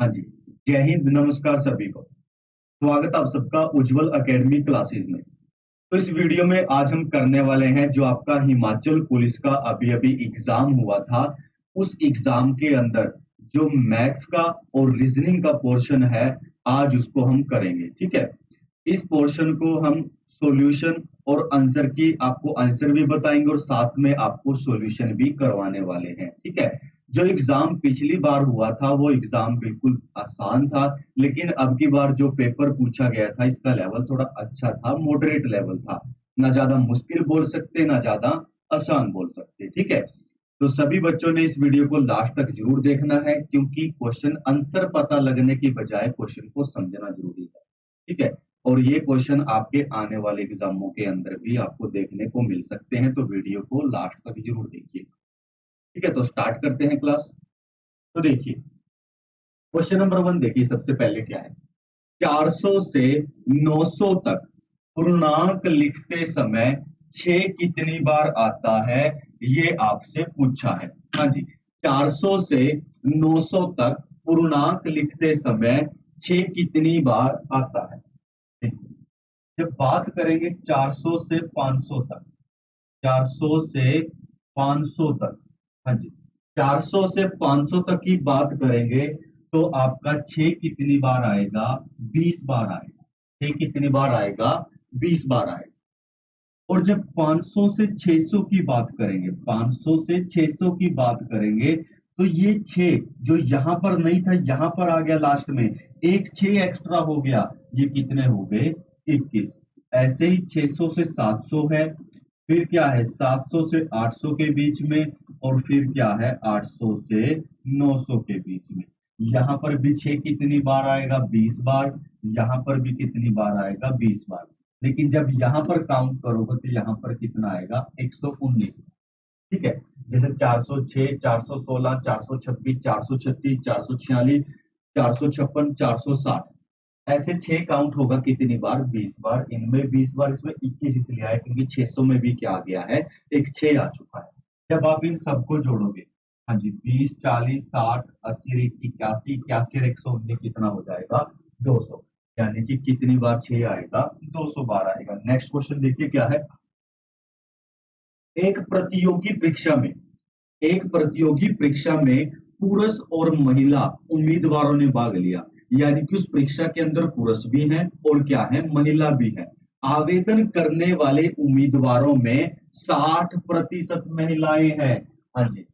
हाँ जी। जय हिंद, नमस्कार सभी को। स्वागत आप सबका उज्जवल एकेडमी क्लासेस में। तो इस वीडियो में आज हम करने वाले हैं जो आपका हिमाचल पुलिस का अभी अभी एग्जाम हुआ था, उस एग्जाम के अंदर जो मैथ्स का और रीजनिंग का पोर्शन है, आज उसको हम करेंगे। ठीक है। इस पोर्शन को हम सॉल्यूशन और आंसर की आपको आंसर भी बताएंगे और साथ में आपको सॉल्यूशन भी करवाने वाले हैं। ठीक है। जो एग्जाम पिछली बार हुआ था वो एग्जाम बिल्कुल आसान था, लेकिन अब की बार जो पेपर पूछा गया था इसका लेवल थोड़ा अच्छा था, मॉडरेट लेवल था। ना ज्यादा मुश्किल बोल सकते ना ज्यादा आसान बोल सकते। ठीक है। तो सभी बच्चों ने इस वीडियो को लास्ट तक जरूर देखना है, क्योंकि क्वेश्चन आंसर पता लगने की बजाय क्वेश्चन को समझना जरूरी है। ठीक है। और ये क्वेश्चन आपके आने वाले एग्जामों के अंदर भी आपको देखने को मिल सकते हैं, तो वीडियो को लास्ट तक जरूर देखिए। ठीक है, तो स्टार्ट करते हैं क्लास। तो देखिए, क्वेश्चन नंबर 1 देखिए, सबसे पहले क्या है। 400 से 900 तक पूर्णांक लिखते समय 6 कितनी बार आता है, ये आपसे पूछा है। हाँ जी। 400 से 900 तक पूर्णांक लिखते समय 6 कितनी बार आता है। देखिए, जब बात करेंगे 400 से 500 तक, 400 से 500 तक, हाँ जी, 400 से 500 तक की बात करेंगे तो आपका 6 कितनी बार आएगा, 20 बार आएगा। 6 कितनी बार आएगा, 20 बार आएगा। और जब 500 से 600 की बात करेंगे, 500 से 600 की बात करेंगे, तो ये 6 जो यहां पर नहीं था यहां पर आ गया लास्ट में, एक 6 एक्स्ट्रा हो गया, ये कितने हो गए, 21। ऐसे ही 600 से 700 है, फिर क्या है 700 से 800 के बीच में, और फिर क्या है 800 से 900 के बीच में। यहां पर भी 6 कितनी बार आएगा, 20 बार। यहां पर भी कितनी बार आएगा, 20 बार। लेकिन जब यहां पर काउंट करोगे तो यहां पर कितना आएगा, 119। ठीक है। जैसे 406, 416, 426, 436, 446, 456, 460, ऐसे 6 काउंट होगा कितनी बार, 20 बार। इनमें 20 बार, इसमें 21 इसलिए आया क्योंकि 600 में भी क्या आ गया है, एक 6 आ चुका है। जब आप इन सबको जोड़ोगे, हाँ जी, 20, 40, 60, 80, 81, 81 और 119 कितना हो जाएगा, 200। यानी कि कितनी बार 6 आएगा, 200 बार आएगा। नेक्स्ट क्वेश्चन देखिए क्या है। एक प्रतियोगी परीक्षा में एक प्रतियोगी परीक्षा में पुरुष और महिला उम्मीदवारों ने भाग लिया, यानी कि उस परीक्षा के अंदर पुरुष भी हैं और क्या है, महिला भी है। आवेदन करने वाले उम्मीदवारों में 60% महिलाएं हैं। हाँ जी,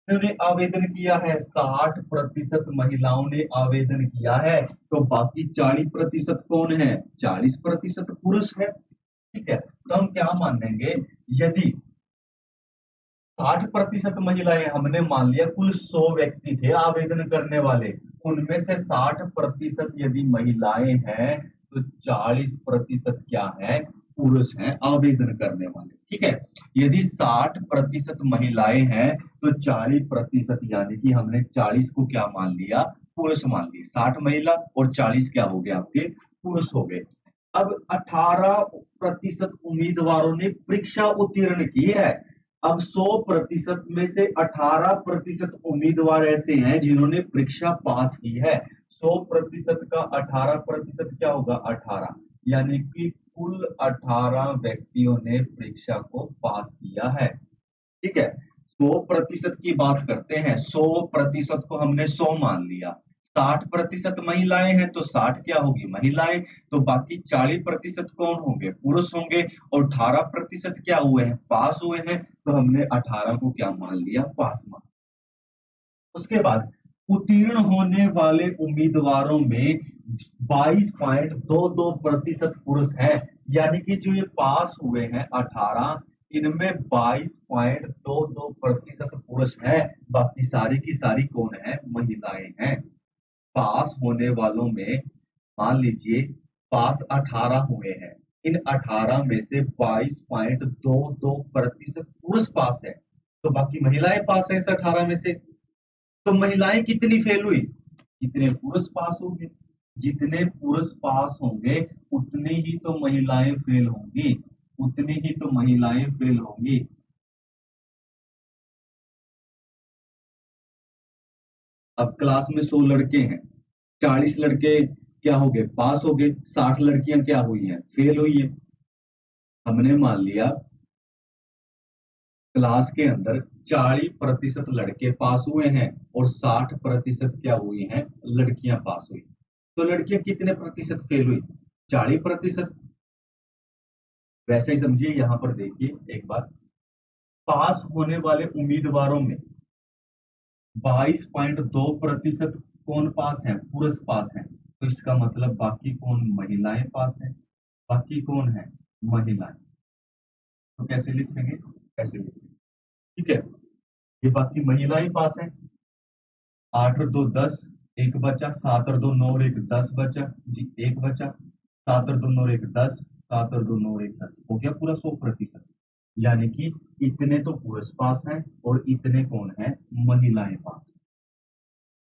उन्होंने आवेदन किया है, 60% महिलाओं ने आवेदन किया है, तो बाकी 40% कौन है, 40% पुरुष है। ठीक है, तो हम क्या मानेंगे, यदि 60% महिलाएं, हमने मान लिया कुल 100 व्यक्ति थे आवेदन करने वाले, उनमें से 60% यदि महिलाएं हैं तो 40% क्या है, पुरुष हैं आवेदन करने वाले। ठीक है। यदि 60% महिलाएं हैं तो 40%, यानी कि हमने 40 को क्या मान लिया, पुरुष मान लिया। 60 महिला और 40 क्या हो गए, आपके पुरुष हो गए। अब 18% उम्मीदवारों ने परीक्षा उत्तीर्ण की है। अब 100% में से 18% उम्मीदवार ऐसे हैं जिन्होंने परीक्षा पास की है। 100% का 18% क्या होगा, 18, यानी कि कुल 18 व्यक्तियों ने परीक्षा को पास किया है। ठीक है। 100% की बात करते हैं, 100% को हमने 100 मान लिया। 60% महिलाएं हैं तो 60 क्या होगी, महिलाएं। तो बाकी 40% कौन होंगे, पुरुष होंगे। और 18% क्या हुए हैं, पास हुए हैं, तो हमने 18 को क्या मान लिया, पास मान। उसके बाद उत्तीर्ण होने वाले उम्मीदवारों में 22.22% पुरुष हैं, यानी कि जो ये पास हुए हैं 18, इनमें 22.22% पुरुष हैं, बाकी सारी की सारी कौन है, महिलाएं हैं। पास होने वालों में मान लीजिए पास 18 हुए हैं, इन 18 में से 22.22% पुरुष पास है, तो बाकी महिलाएं पास है इस 18 में से। तो महिलाएं कितनी फेल हुई, कितने पुरुष पास होंगे। जितने पुरुष पास होंगे उतनी ही तो महिलाएं फेल होंगी, उतनी ही तो महिलाएं फेल होंगी। अब क्लास में 100 लड़के हैं, 40 लड़के क्या हो गए, पास हो गए। 60 लड़कियां क्या हुई हैं, फेल हुई है। हमने मान लिया क्लास के अंदर 40% लड़के पास हुए हैं और 60% क्या हुई हैं, लड़कियां पास हुई। तो लड़कियां कितने प्रतिशत फेल हुई, 40%। वैसे ही समझिए, यहां पर देखिए एक बार, पास होने वाले उम्मीदवारों में 22.2% कौन पास है, पुरुष पास है। तो इसका मतलब बाकी कौन, महिलाएं पास है। बाकी कौन है, महिलाएं। तो कैसे लिखेंगे, कैसे लिखेंगे, ठीक है। ये बाकी महिलाएं पास है। 8 और 2 10, एक बचा। 7 और 2 9 और 1 10 बचा जी, एक बचा। 7 और 2 9 और 1 10, 7 और 2 9 और 1 10, हो गया पूरा 100%। यानी कि इतने तो पुरुष पास हैं और इतने कौन है, महिलाएं पास।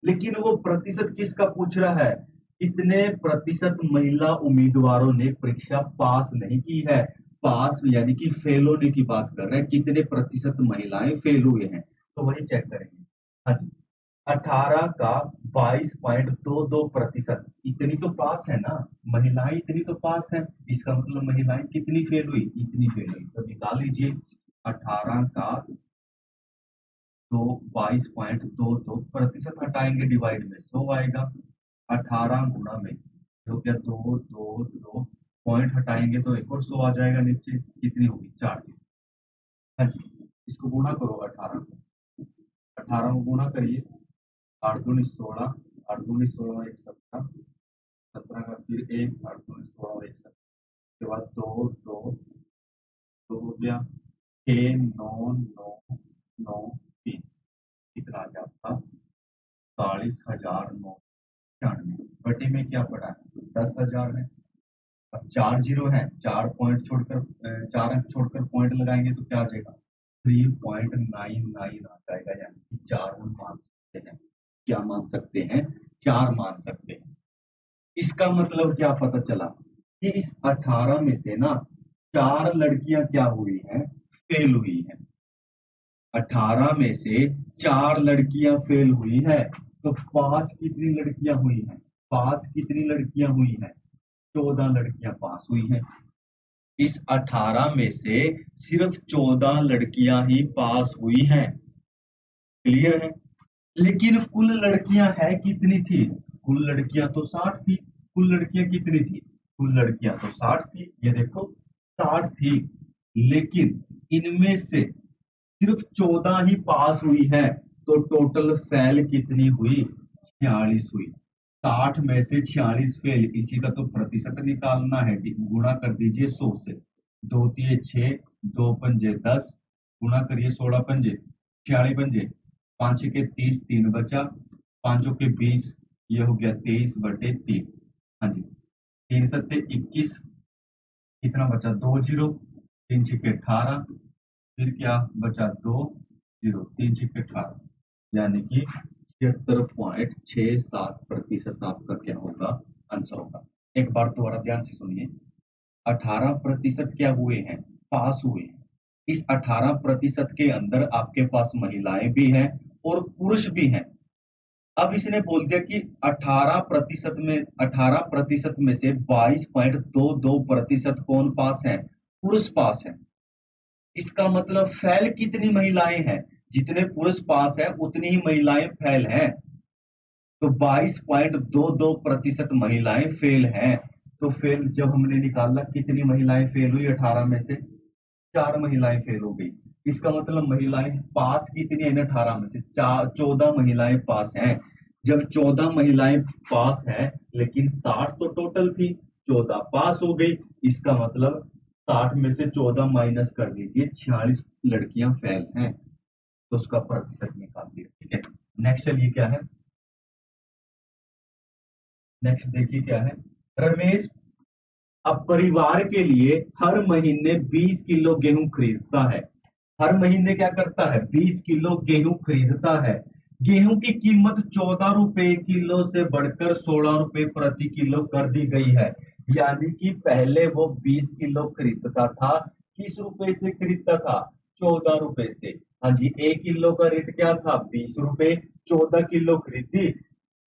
लेकिन वो प्रतिशत किसका पूछ रहा है, कितने प्रतिशत महिला उम्मीदवारों ने परीक्षा पास नहीं की है। पास यानी कि फेल होने की बात कर रहे हैं, कितने प्रतिशत महिलाएं फेल हुए हैं, तो वही चेक करेंगे। हाँ जी, 18 का 22.22%, इतनी तो पास है ना, महिलाएं इतनी तो पास है। इसका मतलब महिलाएं कितनी फेल हुई, इतनी फेल हुई। तो निकाल लीजिए, 18 का तो 22.22% हटाएंगे, डिवाइड में 100 आएगा। 18 गुणा में जो क्या, 2 2 2 पॉइंट हटाएंगे तो एक और 100 आ जाएगा नीचे। कितनी होगी, 4। हाँ जी, इसको गुणा करो 18 को, 18 को गुणा करिए। 8 दूनी 16, 8 दूनी 16 एक 17, 17 का फिर एक, 8 दूनी 16 एक 17, उसके बाद 2 2 2 हो गया। 6 9 9 9 3, कितना आ गया आपका, 40,996। बटे में क्या पड़ा है, 10,000 है। अब 4 जीरो है, 4 पॉइंट छोड़कर 4 अंक छोड़कर पॉइंट लगाएंगे तो क्या आ जाएगा, 3.99 आ जाएगा। यानी कि 4 हम मान सकते हैं। क्या मान सकते हैं, 4 मान सकते हैं। इसका मतलब क्या पता चला कि इस 18 में से ना 4 लड़कियां क्या हुई हैं, फेल हुई हैं। 18 में से 4 लड़कियां फेल हुई है। तो पास कितनी लड़कियां हुई हैं, पास कितनी लड़कियां हुई हैं, 14 लड़कियां पास हुई हैं। इस 18 में से सिर्फ 14 लड़कियां ही पास हुई हैं। क्लियर है। लेकिन कुल लड़कियां है कितनी थी, कुल लड़कियां तो 60 थी। कुल लड़कियां कितनी थी, कुल लड़कियां तो 60 थी, ये देखो 60 थी। लेकिन इनमें से सिर्फ 14 ही पास हुई है। तो टोटल फेल कितनी हुई, 46 हुई। 60 में से 46 फेल, इसी का तो प्रतिशत निकालना है। गुणा कर दीजिए 100 से। 2 तिये 6, 2 पंजे 10, गुणा करिए 16 पंजे 46 पंजे, 5 के 30, 3 बचा, 5 के 20, ये हो गया 23/3। हाँ जी, 3 सत्ते 21, कितना बचा, 2 जीरो, 3 छिके 18, फिर क्या बचा, 2 जीरो, 3 छिके 18, यानी कि 76.67% आपका क्या होगा, आंसर होगा। एक बार दोबारा ध्यान से सुनिए, 18% क्या हुए हैं, पास हुए हैं। इस 18% के अंदर आपके पास महिलाएं भी हैं और पुरुष भी हैं। अब इसने बोल दिया कि 18% में से 22.22% कौन पास है, पुरुष पास है। इसका मतलब फेल कितनी महिलाएं हैं, जितने पुरुष पास है उतनी ही महिलाएं फेल हैं। तो 22.22% महिलाएं फेल हैं। तो फेल जब हमने निकाला, कितनी महिलाएं फेल हुई, 18 में से 4 महिलाएं फेल हो गई। इसका मतलब महिलाएं पास कितनी है, 18 में से 14 महिलाएं पास हैं। जब 14 महिलाएं पास हैं, लेकिन 60 तो टोटल थी, 14 पास हो गई। इसका मतलब 60 में से 14 माइनस कर दीजिए, 46 लड़कियां फेल हैं। तो उसका प्रतिशत निकाल दिया, ठीक है। नेक्स्ट चलिए क्या है, नेक्स्ट देखिए क्या है। रमेश अब परिवार के लिए हर महीने 20 किलो गेहूं खरीदता है। हर महीने क्या करता है, 20 किलो गेहूं खरीदता है। गेहूं की कीमत 14 रुपए किलो से बढ़कर 16 रुपए प्रति किलो कर दी गई है। यानी कि पहले वो 20 किलो खरीदता था, किस रुपए से खरीदता था, 14 रुपए से। हाँ जी, 1 किलो का रेट क्या था, 20 रुपए। 14 किलो खरीदी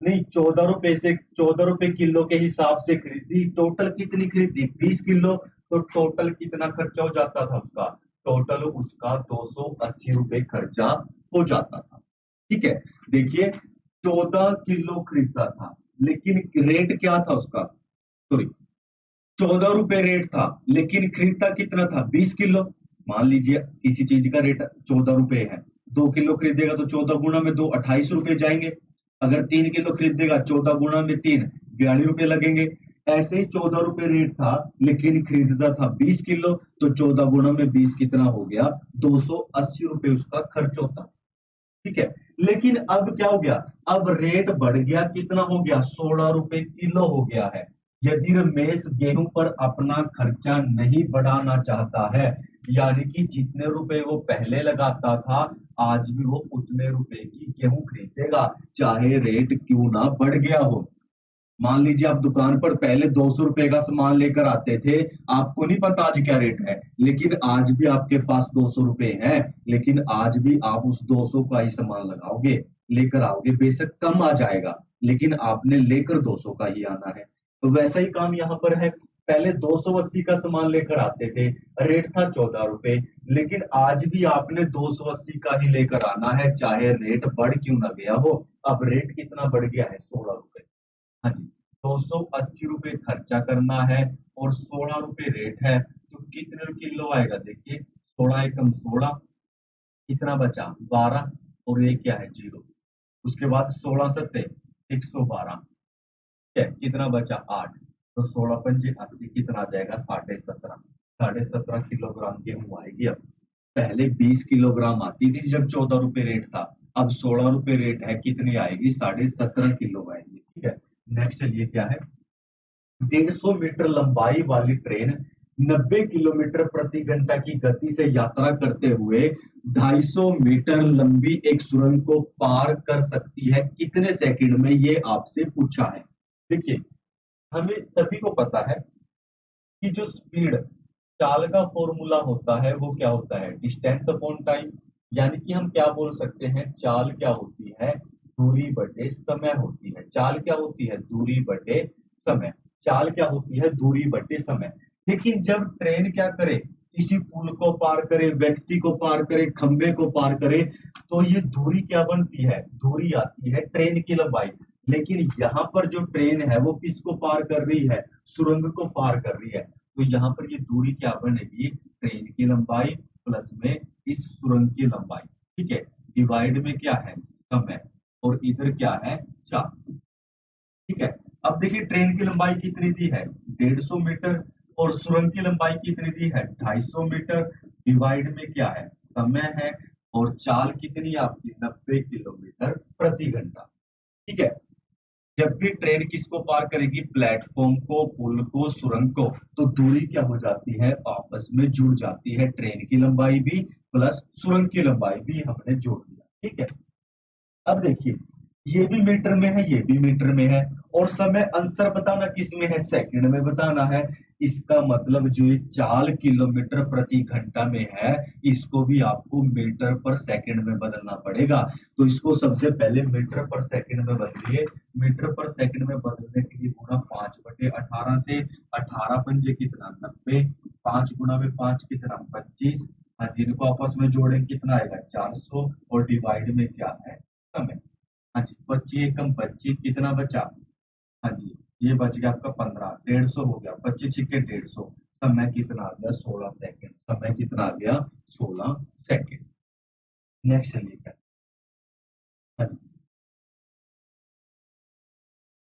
नहीं, 14 रुपए से 14 रुपए किलो के हिसाब से खरीदी। टोटल कितनी खरीदी? 20 किलो। तो टोटल कितना खर्चा हो जाता था उसका? टोटल उसका 280 रुपए खर्चा हो जाता था। ठीक है, देखिए 14 किलो खरीदता था, लेकिन रेट क्या था उसका? सॉरी, 14 रुपए रेट था, लेकिन खरीदता कितना था? 20 किलो। मान लीजिए किसी चीज का रेट 14 रुपए है, 2 किलो खरीदेगा तो 14 गुना में 2, 28 रुपए जाएंगे। अगर 3 किलो खरीदेगा, 14 गुना में 3, 42 रुपए लगेंगे। ऐसे ही 14 रुपए रेट था, लेकिन खरीदता था 20 किलो, तो 14 गुना में 20 कितना हो गया? 280 रुपए उसका खर्च होता। ठीक है, लेकिन अब क्या हो गया? अब रेट बढ़ गया, कितना हो गया? 16 रुपए किलो हो गया है। यदि रमेश गेहूं पर अपना खर्चा नहीं बढ़ाना चाहता है, यानी कि जितने रुपए वो पहले लगाता था, आज भी वो उतने रुपए की गेहूं खरीदेगा, चाहे रेट क्यों ना बढ़ गया हो। मान लीजिए आप दुकान पर पहले 200 रुपए का सामान लेकर आते थे, आपको नहीं पता आज क्या रेट है, लेकिन आज भी आपके पास 200 रुपए है, लेकिन आज भी आप उस 200 का ही सामान लगाओगे, लेकर आओगे। बेशक कम आ जाएगा, लेकिन आपने लेकर 200 का ही आना है। तो वैसा ही काम यहाँ पर है। पहले 280 का सामान लेकर आते थे, रेट था 14 रुपए, लेकिन आज भी आपने 280 का ही लेकर आना है, चाहे रेट बढ़ क्यों ना गया हो। अब रेट कितना बढ़ गया है? 16 रुपए। हाँ जी, 280 रुपए खर्चा करना है और 16 रुपए रेट है, तो कितने किलो आएगा? देखिए 16 एकम 16, कितना बचा? 12, और ये क्या है? 0। उसके बाद 16 सत्ते 112, ठीक है, कितना बचा? 8। तो 16 पंजे 80, कितना आ जाएगा? 17.5। 17.5 किलोग्राम गेहूं आएगी अब। पहले 20 किलोग्राम आती थी जब 14 रुपए रेट था, अब 16 रुपए रेट है, कितनी आएगी? 17.5 किलो आएगी। ठीक है, नेक्स्ट चलिए क्या है? 150 मीटर लंबाई वाली ट्रेन 90 किलोमीटर प्रति घंटा की गति से यात्रा करते हुए 250 मीटर लंबी एक सुरंग को पार कर सकती है कितने सेकंड में, ये आपसे पूछा है। देखिए, हमें सभी को पता है कि जो स्पीड चाल का फॉर्मूला होता है वो क्या होता है? Distance upon time. यानी कि हम क्या बोल सकते हैं? चाल क्या होती है? दूरी बटे समय होती है। चाल क्या होती है? दूरी बटे समय। चाल क्या होती है? दूरी बटे समय। लेकिन जब ट्रेन क्या करे? किसी पुल को पार करे, व्यक्ति को पार करे, खंबे को पार करे, तो ये दूरी क्या बनती है? दूरी आती है ट्रेन की लंबाई। लेकिन यहाँ पर जो ट्रेन है वो किसको पार कर रही है? सुरंग को पार कर रही है। तो यहाँ पर ये दूरी क्या बनेगी? ट्रेन की लंबाई प्लस में इस सुरंग की लंबाई। ठीक है, डिवाइड में क्या है? समय, और इधर क्या है? चाल। ठीक है, अब देखिए ट्रेन की लंबाई कितनी दी है? 150 मीटर, और सुरंग की लंबाई कितनी दी है? 250 मीटर। डिवाइड में क्या है? समय है, और चाल कितनी आपकी? 90 किलोमीटर प्रति घंटा। ठीक है, जब भी ट्रेन किसको पार करेगी? प्लेटफॉर्म को, पुल को, सुरंग को, तो दूरी क्या हो जाती है? आपस में जुड़ जाती है। ट्रेन की लंबाई भी प्लस सुरंग की लंबाई भी हमने जोड़ दिया। ठीक है, अब देखिए ये भी मीटर में है, ये भी मीटर में है, और समय आंसर बताना किस में है? सेकंड में बताना है। इसका मतलब जो ये 4 किलोमीटर प्रति घंटा में है, इसको भी आपको मीटर पर सेकंड में बदलना पड़ेगा। तो इसको सबसे पहले मीटर पर सेकंड में बदलिए। मीटर पर सेकंड में बदलने के लिए गुणा 5/18 से, 18 पंजे कितना? 90, 5 गुना में 5 कितना? 25। हाँ जी, इनको आपस में जोड़ें कितना आएगा? 400, और डिवाइड में क्या है? समय। हाँ जी, 25 एकम 25, कितना बचा? हाँ जी, ये बच गया आपका 15, 150 हो गया। 25 छिके 150, समय कितना आ गया? 16 सेकेंड। समय कितना आ गया? 16 सेकेंड। नेक्स्ट चलिए क्या? हाँ जी,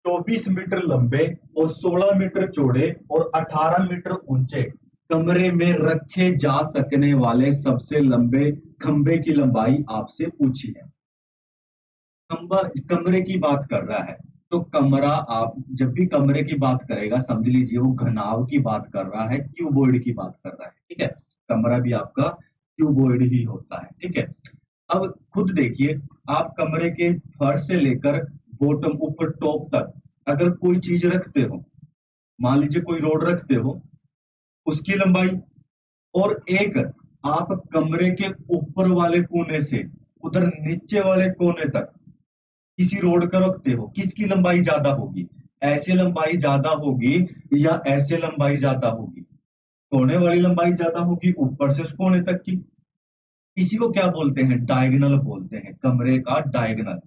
24 मीटर लंबे और 16 मीटर चौड़े और 18 मीटर ऊंचे कमरे में रखे जा सकने वाले सबसे लंबे खंबे की लंबाई आपसे पूछी है। खंबा कमरे की बात कर रहा है, तो कमरा, आप जब भी कमरे की बात करेगा समझ लीजिए वो घनाव की बात कर रहा है, क्यूबॉइड की बात कर रहा है। ठीक है, कमरा भी आपका क्यूबॉइड ही होता है। ठीक है, अब खुद देखिए, आप कमरे के फर्श से लेकर बॉटम, ऊपर टॉप तक अगर कोई चीज रखते हो, मान लीजिए कोई रोड रखते हो, उसकी लंबाई, और एक आप कमरे के ऊपर वाले कोने से उधर नीचे वाले कोने तक किसी रोड का रखते हो, किसकी लंबाई ज्यादा होगी? ऐसे लंबाई ज्यादा होगी या ऐसे लंबाई ज्यादा होगी? कोने वाली लंबाई ज्यादा होगी, ऊपर से उस कोने तक की। इसी को क्या बोलते हैं? डायगोनल बोलते हैं, कमरे का डायगोनल।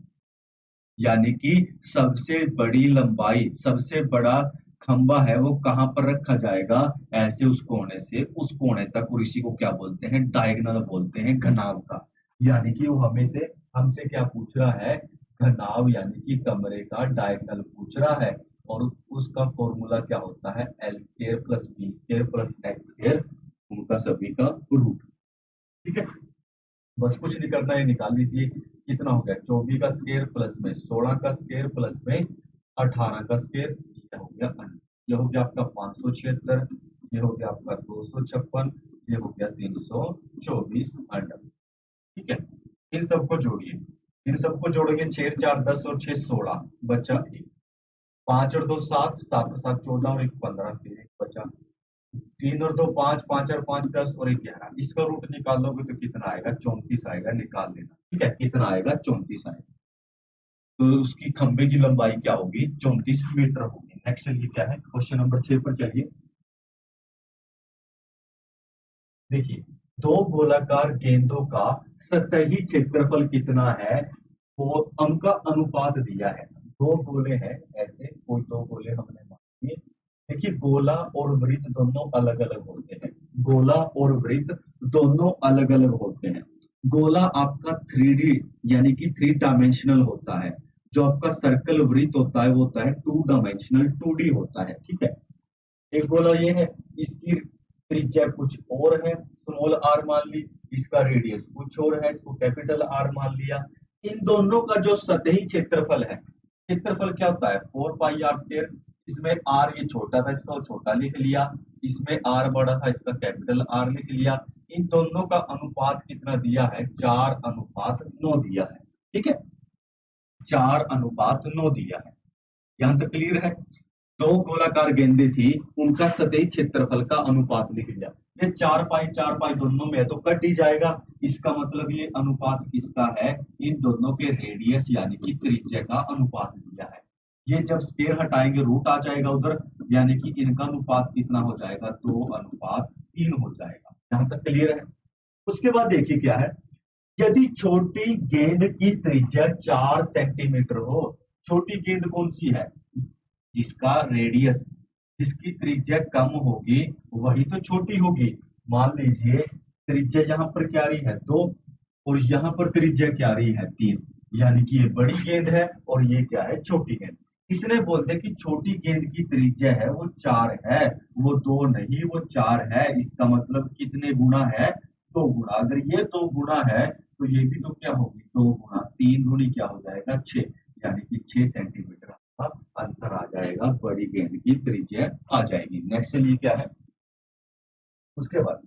यानी कि सबसे बड़ी लंबाई, सबसे बड़ा खंबा है वो कहां पर रखा जाएगा? ऐसे उस कोने से उस कोने तक, और इसी को क्या बोलते हैं? डायगोनल बोलते हैं, घनाव का। यानी कि वो हमें से हमसे क्या पूछ रहा है? घनाव यानी कि कमरे का डायगोनल पूछ रहा है। और उसका फॉर्मूला क्या होता है? L square plus B square plus X square, उनका सभी का रूट। ठीक है, बस कुछ नहीं करना है, निकाल लीजिए। कितना हो गया? 24 का स्क्वायर प्लस में 16 का स्क्वायर प्लस में 18 का स्क्वायर, ये हो गया अंडर। ये हो गया आपका 576, ये हो गया आपका 256, ये हो गया 324 अंडर। ठीक है, इन सबको जोड़िए। इन सबको जोड़ेंगे, 6 4 10 और 6 16, बचा 1। 5 और 2 7, 7 और 7 14 और 1 15, फिर 1 बचा। 3 और 2 5, 5 और 5 10 और 1 11। इसका रूट निकालोगे तो कितना आएगा? 34 आएगा, निकाल लेना। ठीक है, कितना आएगा? 34 आएगा। तो उसकी खंबे की लंबाई क्या होगी? 34 मीटर होगी। नेक्स्ट चलिए, क्या है क्वेश्चन नंबर 6 पर चलिए। देखिए, दो गोलाकार गेंदों का सतही क्षेत्रफल कितना है? वो उनका अनुपात दिया है। दो गोले हैं, ऐसे कोई दो गोले हमने मान लिए। देखिए, गोला और वृत्त दोनों अलग अलग होते हैं। गोला और वृत्त दोनों अलग अलग होते हैं। गोला आपका 3D यानी कि 3 डायमेंशनल होता है। जो आपका सर्कल वृत्त होता है वो होता है 2 डायमेंशनल, 2D होता है। ठीक है, एक गोला ये है, इसकी त्रिज्या कुछ और है, स्मॉल आर मान ली। इसका रेडियस कुछ और है, इसको कैपिटल आर मान लिया। इन दोनों का जो सतही क्षेत्रफल है, क्षेत्रफल क्या होता है? 4 पाई आर स्क्वायर। इसमें आर ये छोटा था, इसका छोटा लिख लिया। इसमें आर बड़ा था, इसका कैपिटल आर लिख लिया। इन दोनों का अनुपात कितना दिया है? 4:9 दिया है। ठीक है, 4:9 दिया है। यहां तक क्लियर है? दो गोलाकार गेंदें थी, उनका सतही क्षेत्रफल का अनुपात लिख लिया। ये 4 पाई दोनों में है तो कट ही जाएगा। इसका मतलब ये अनुपात किसका है? इन दोनों के रेडियस यानी कि त्रिज्या का अनुपात दिया है। ये जब स्क्वायर हटाएंगे रूट आ जाएगा उधर, यानी कि इनका अनुपात कितना हो जाएगा? 2:3 हो जाएगा। यहां तक क्लियर है? उसके बाद देखिए क्या है। यदि छोटी गेंद की त्रिज्या 4 सेंटीमीटर हो, छोटी गेंद कौन सी है? जिसका रेडियस, जिसकी त्रिज्या कम होगी वही तो छोटी होगी। मान लीजिए त्रिज्या यहाँ पर क्या रही है? 2, और यहाँ पर त्रिज्या क्या रही है? 3। यानी कि ये बड़ी गेंद है और ये क्या है? छोटी गेंद। इसने बोलते कि छोटी गेंद की त्रिज्या है वो 4 है, वो 2 नहीं, वो 4 है। इसका मतलब कितने गुना है? 2 गुना। अगर ये 2 गुना है तो ये भी तो क्या होगी? 2 गुना 3 गुनी क्या हो जाएगा? 6। यानी कि 6 सेंटीमीटर आंसर आ जाएगा, बड़ी गेंद की त्रिज्या आ जाएगी। नेक्स्ट चलिए, क्या है उसके बाद।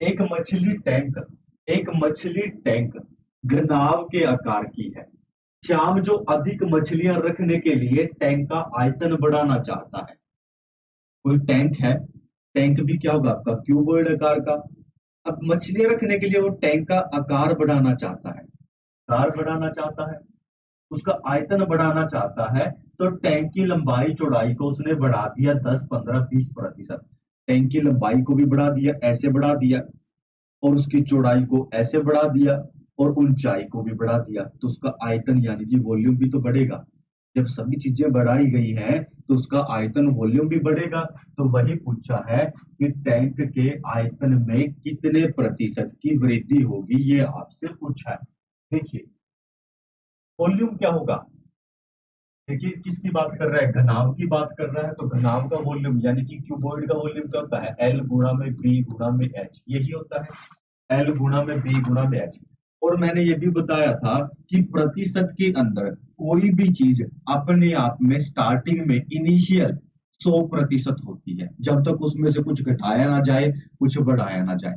एक मछली टैंक, एक मछली टैंक घनाभ के आकार की है। श्याम जो अधिक मछलियां रखने के लिए टैंक का आयतन बढ़ाना चाहता है। कोई टैंक है, टैंक भी क्या होगा आपका? क्यूबॉइड आकार का। अब मछलियां रखने के लिए वो टैंक का आकार बढ़ाना चाहता है, आकार बढ़ाना चाहता है, उसका आयतन बढ़ाना चाहता है। तो टैंक की लंबाई चौड़ाई को उसने बढ़ा दिया 10 15 20%। टैंक की लंबाई को भी बढ़ा दिया, ऐसे बढ़ा दिया, और उसकी चौड़ाई को ऐसे बढ़ा दिया, और ऊंचाई को भी बढ़ा दिया। तो उसका आयतन यानी कि वॉल्यूम भी तो बढ़ेगा। जब सभी चीजें बढ़ाई गई हैं तो उसका आयतन वॉल्यूम भी बढ़ेगा। तो वही पूछा है कि टैंक के आयतन में कितने प्रतिशत की वृद्धि होगी, ये आपसे पूछा है। देखिए, वॉल्यूम क्या होगा? देखिए, किसकी बात कर रहा है? घनाभ की बात कर रहा है। तो घनाभ का वॉल्यूम यानी कि क्यूबॉइड का वॉल्यूम क्या होता है? एल गुणा में बी गुणा में एच, यही होता है। एल गुणा में बी गुणा में एच। और मैंने ये भी बताया था कि प्रतिशत के अंदर कोई भी चीज अपने आप में स्टार्टिंग में इनिशियल 100% होती है, जब तक उसमें से कुछ घटाया ना जाए, कुछ बढ़ाया ना जाए।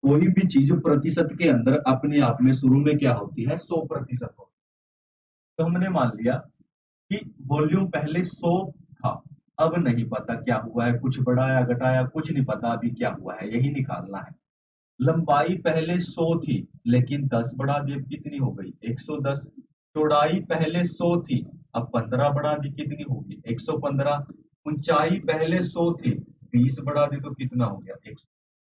कोई भी चीज प्रतिशत के अंदर अपने आप में शुरू में क्या होती है? 100% होती है। तो हमने मान लिया कि वॉल्यूम पहले 100 था, अब नहीं पता क्या हुआ है, कुछ बढ़ाया घटाया कुछ नहीं पता, अभी क्या हुआ है यही निकालना है। लंबाई पहले 100 थी, लेकिन 10 बढ़ा दी, अब कितनी हो गई 110। चौड़ाई पहले 100 थी, अब 15 बढ़ा दी, कितनी होगी 115। ऊंचाई पहले 100 थी, 20 बढ़ा दी तो कितना हो गया 100।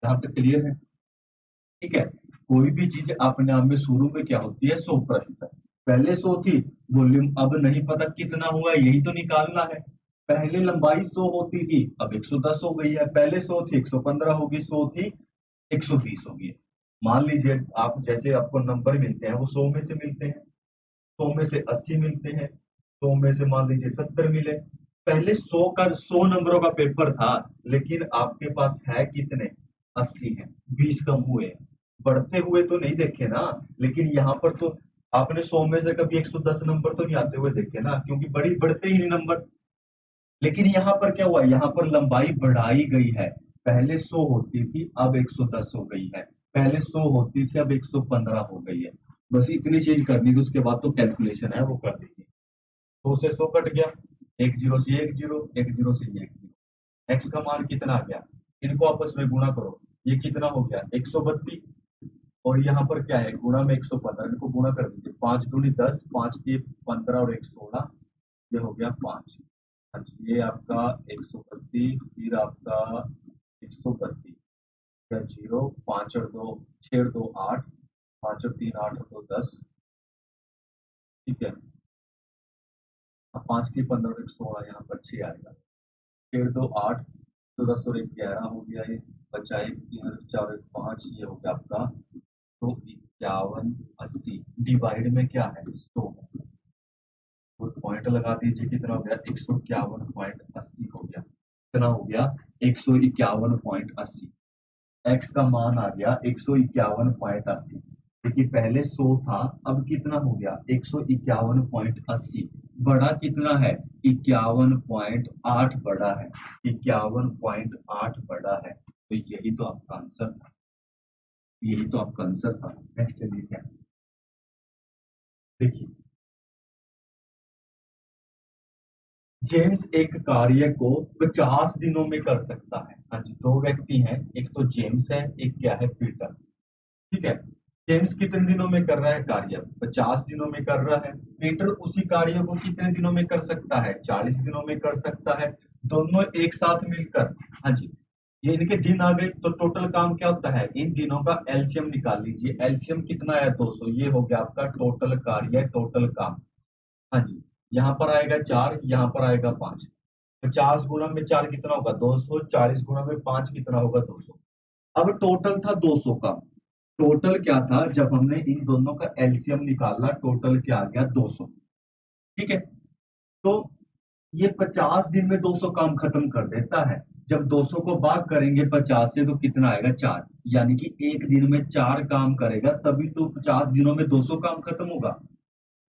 यहाँ तक क्लियर है? ठीक है। कोई भी चीज अपने आप में शुरू में क्या होती है 100%। पहले 100 थी, वॉल्यूम अब नहीं पता कितना हुआ, यही तो निकालना है। पहले लंबाई 100 होती थी, अब 110 हो गई है। पहले 100 थी 115 होगी, 100 थी 120 होगी। मान लीजिए आप, जैसे आपको नंबर मिलते हैं वो 100 में से मिलते हैं, 100 में से 80 मिलते हैं, 100 में से मान लीजिए 70 मिले। पहले 100 नंबरों का पेपर था, लेकिन आपके पास है कितने 80 है, 20 कम हुए। बढ़ते हुए तो नहीं देखे ना, लेकिन यहाँ पर तो आपने 100 में से कभी 110 नंबर तो नहीं आते हुए देखे ना, क्योंकि बड़ी बढ़ते ही नहीं नंबर। लेकिन यहाँ पर क्या हुआ, यहाँ पर लंबाई बढ़ाई गई है। पहले 100 होती थी, अब 110 हो गई है। पहले 100 होती थी, अब 115 हो गई है। बस इतनी चीज करनी थी, उसके बाद तो कैलकुलेशन है वो कर दीजिए। 100 से 100 कट गया, एक जीरो से एक जीरो, एक जीरो से एक जीरो। एक्स का मान कितना आ गया, इनको आपस में गुणा करो, ये कितना हो गया 132। और यहाँ पर क्या है, गुणा में 115, इनको गुणा कर दीजिए, 5 दूनी 10, 5 3 15 और 1 16, ये हो गया 5। अच्छा, ये आपका 132, फिर आपका 132 या जीरो, 5 और 2 6 और 2 8, 5 और 3 8 और 2 10। ठीक है, अब 5 3 15 और 1 16, यहाँ पर 6 आएगा। 6 2 8, तो 10 और 1 11 हो गया, ये बचा 1 3 और 4 और 1 5, ये हो गया आपका तो 5180। डिवाइड में क्या है 100 है, तो पॉइंट लगा दीजिए, कितना हो गया 151.80 हो गया। कितना हो गया 151.80। एक्स का मान आ गया 151.80। देखिए पहले 100 था, अब कितना हो गया 151.80। बड़ा कितना है 51.8 बड़ा है, 51.8 बड़ा है। तो यही तो आपका आंसर था, यही तो आपका आंसर था। नेक्स्ट चलिए क्या है? देखिए, जेम्स एक कार्य को 50 दिनों में कर सकता है। हाँ जी, दो व्यक्ति हैं, एक तो जेम्स है, एक क्या है पीटर। ठीक है। जेम्स कितने दिनों में कर रहा है कार्य, 50 दिनों में कर रहा है। पीटर उसी कार्य को कितने दिनों में कर सकता है, 40 दिनों में कर सकता है। दोनों एक साथ मिलकर, हाँ जी, ये इनके दिन आ गए, तो टोटल काम क्या होता है, इन दिनों का एलसीएम निकाल लीजिए। एलसीएम कितना है 200, ये हो गया आपका टोटल कार्य, टोटल काम। हाँ जी, यहाँ पर आएगा 4, यहाँ पर आएगा 5। 50 गुना में 4 कितना होगा 200, 40 गुना में 5 कितना होगा 200। अब टोटल था 200 का। टोटल क्या था, जब हमने इन दोनों का एलसीएम निकाला, टोटल क्या आ गया 200। ठीक है। तो ये 50 दिन में 200 काम खत्म कर देता है। जब 200 को भाग करेंगे 50 से तो कितना आएगा 4, यानी कि एक दिन में 4 काम करेगा, तभी तो 50 दिनों में 200 काम खत्म होगा।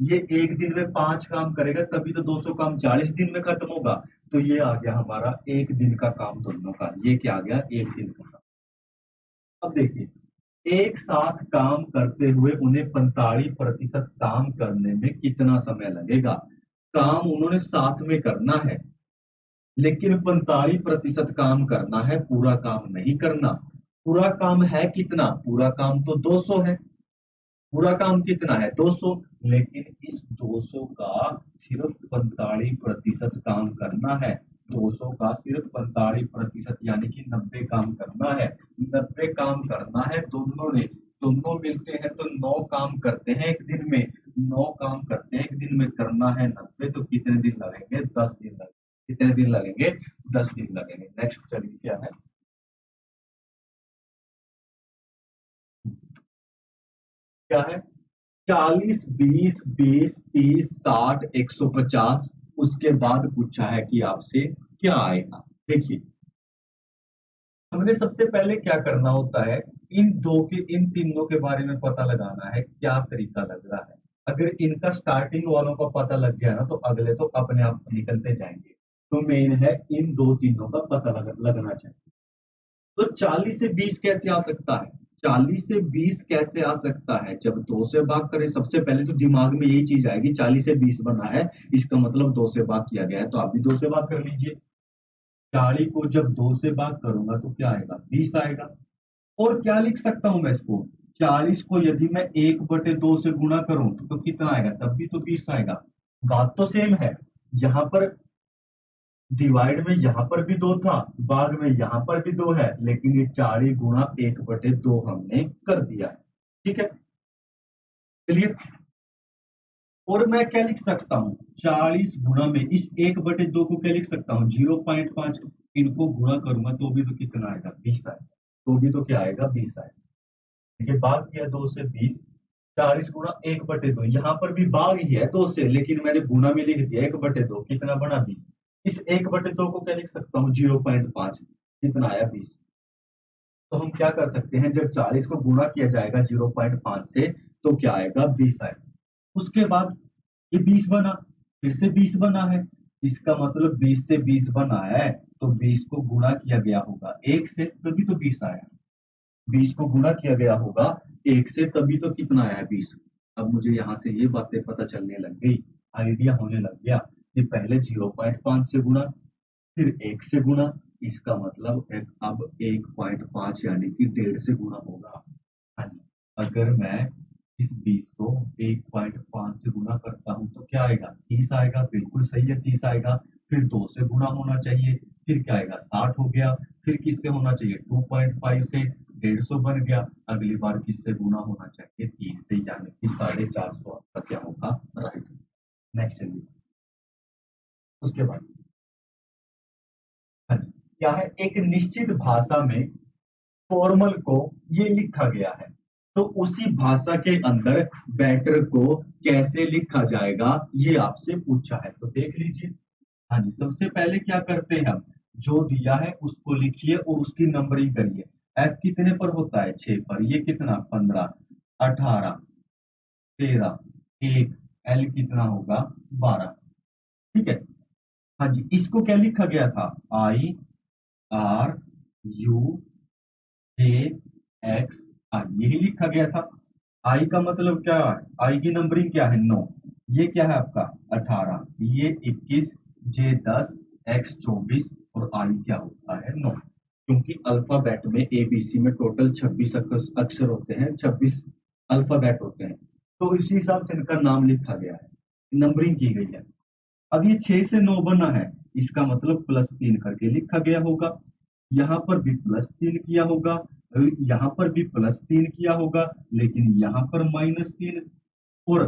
ये एक दिन में 5 काम करेगा, तभी तो 200 काम 40 दिन में खत्म होगा। तो ये आ गया हमारा एक दिन का काम दोनों का, ये क्या आ गया एक दिन का काम। अब देखिए, एक साथ काम करते हुए उन्हें 45% काम करने में कितना समय लगेगा। काम उन्होंने साथ में करना है, लेकिन 45% काम करना है, पूरा काम नहीं करना। पूरा काम है कितना, पूरा काम तो 200 है। पूरा काम कितना है 200, लेकिन इस 200 का सिर्फ 45% काम करना है। 200 का सिर्फ 45%, यानी कि 90 काम करना है। 90 काम करना है दोनों ने, दोनों मिलते हैं तो 9 काम करते हैं एक दिन में। 9 काम करते हैं एक दिन में, करना है 90, तो कितने दिन लगेंगे 10 दिन लगेंगे। कितने दिन लगेंगे 10 दिन लगेंगे। नेक्स्ट चलिए क्या है, क्या है 40 20 20 30 60 150। उसके बाद पूछा है कि आपसे क्या आएगा। देखिए, हमने सबसे पहले क्या करना होता है, इन दो के, इन तीनों के बारे में पता लगाना है क्या तरीका लग रहा है। अगर इनका स्टार्टिंग वालों का पता लग गया ना, तो अगले तो अपने आप निकलते जाएंगे। तो मेन है इन दो तीनों का पता लगना चाहिए। तो 40 से 20 कैसे आ सकता है, 40 से 20 कैसे आ सकता है, जब 2 से भाग करें, सबसे पहले तो दिमाग में यही चीज आएगी, 40 से 20 बना है, इसका मतलब 2 से भाग किया गया है, तो आप भी 2 से भाग कर लीजिए। 40 को जब 2 से भाग करूंगा तो क्या आएगा 20 आएगा। और क्या लिख सकता हूं मैं इसको, 40 को यदि मैं 1/2 से गुणा करूं तो कितना आएगा, तब भी तो 20 आएगा। बात तो सेम है, यहाँ पर डिवाइड में यहाँ पर भी 2 था, भाग में यहाँ पर भी 2 है, लेकिन ये 40 गुणा 1/2 हमने कर दिया है। ठीक है, चलिए। और मैं क्या लिख सकता हूँ, 40 गुणा में इस 1/2 को क्या लिख सकता हूँ, 0.5। इनको गुणा करूंगा तो भी तो कितना आएगा, 20 आएगा। तो भी तो क्या आएगा, 20 आएगा। देखिए भाग किया 2 से 20, 40 गुणा 1/2, यहाँ पर भी भाग ही है 2 से, लेकिन मैंने गुणा में लिख दिया 1/2, कितना बना 20। इस 1/2 को क्या लिख सकता हूँ, 0.5, कितना आया 20। तो हम क्या कर सकते हैं, जब 40 को गुणा किया जाएगा 0.5 से तो क्या आएगा, 20 आएगा। उसके बाद ये 20 बना, फिर से 20 बना है, इसका मतलब 20 से 20 बना है, तो 20 को गुणा किया गया होगा 1 से, तभी तो 20 आया। 20 को गुणा किया गया होगा 1 से, तभी तो कितना आया, 20। अब मुझे यहाँ से ये बातें पता चलने लग गई, आइडिया होने लग गया कि पहले 0.5 से गुणा, फिर 1 से गुणा, इसका मतलब अब 1.5 यानी कि 1.5 से गुणा होगा। हाँ जी, अगर मैं इस 20 को 1.5 से गुणा करता हूं तो क्या आएगा, 30 आएगा। बिल्कुल सही है, 30 आएगा। फिर 2 से गुणा होना चाहिए, फिर क्या आएगा, 60 हो गया। फिर किससे होना चाहिए, 2.5 से 150 बन गया। अगली बार किससे गुणा होना चाहिए, 3 से, यानी कि 450 आपका क्या होगा, राइट। नेक्स्ट चलिए, उसके बाद हाँ जी, क्या है, एक निश्चित भाषा में फॉर्मल को ये लिखा गया है, तो उसी भाषा के अंदर बैटर को कैसे लिखा जाएगा, ये आपसे पूछा है। तो देख लीजिए। हाँ जी, सबसे पहले क्या करते हैं हम, जो दिया है उसको लिखिए और उसकी नंबरिंग करिए। एफ कितने पर होता है, 6 पर। ये कितना, 15, 18, 13, 1। एल कितना होगा, 12। ठीक है। हाँ जी, इसको क्या लिखा गया था, I R U J X I, यही लिखा गया था। आई का मतलब क्या है, आई की नंबरिंग क्या है, 9। ये क्या है आपका, 18, ये 21, जे 10, एक्स 24 और आई क्या होता है, 9। क्योंकि अल्फाबेट में एबीसी में टोटल 26 अक्षर होते हैं, 26 अल्फाबेट होते हैं, तो इसी हिसाब से इनका नाम लिखा गया है, नंबरिंग की गई है। अब ये 6 से 9 बना है, इसका मतलब +3 करके लिखा गया होगा। यहाँ पर भी +3 किया होगा, यहाँ पर भी +3 किया होगा, लेकिन यहाँ पर -3। और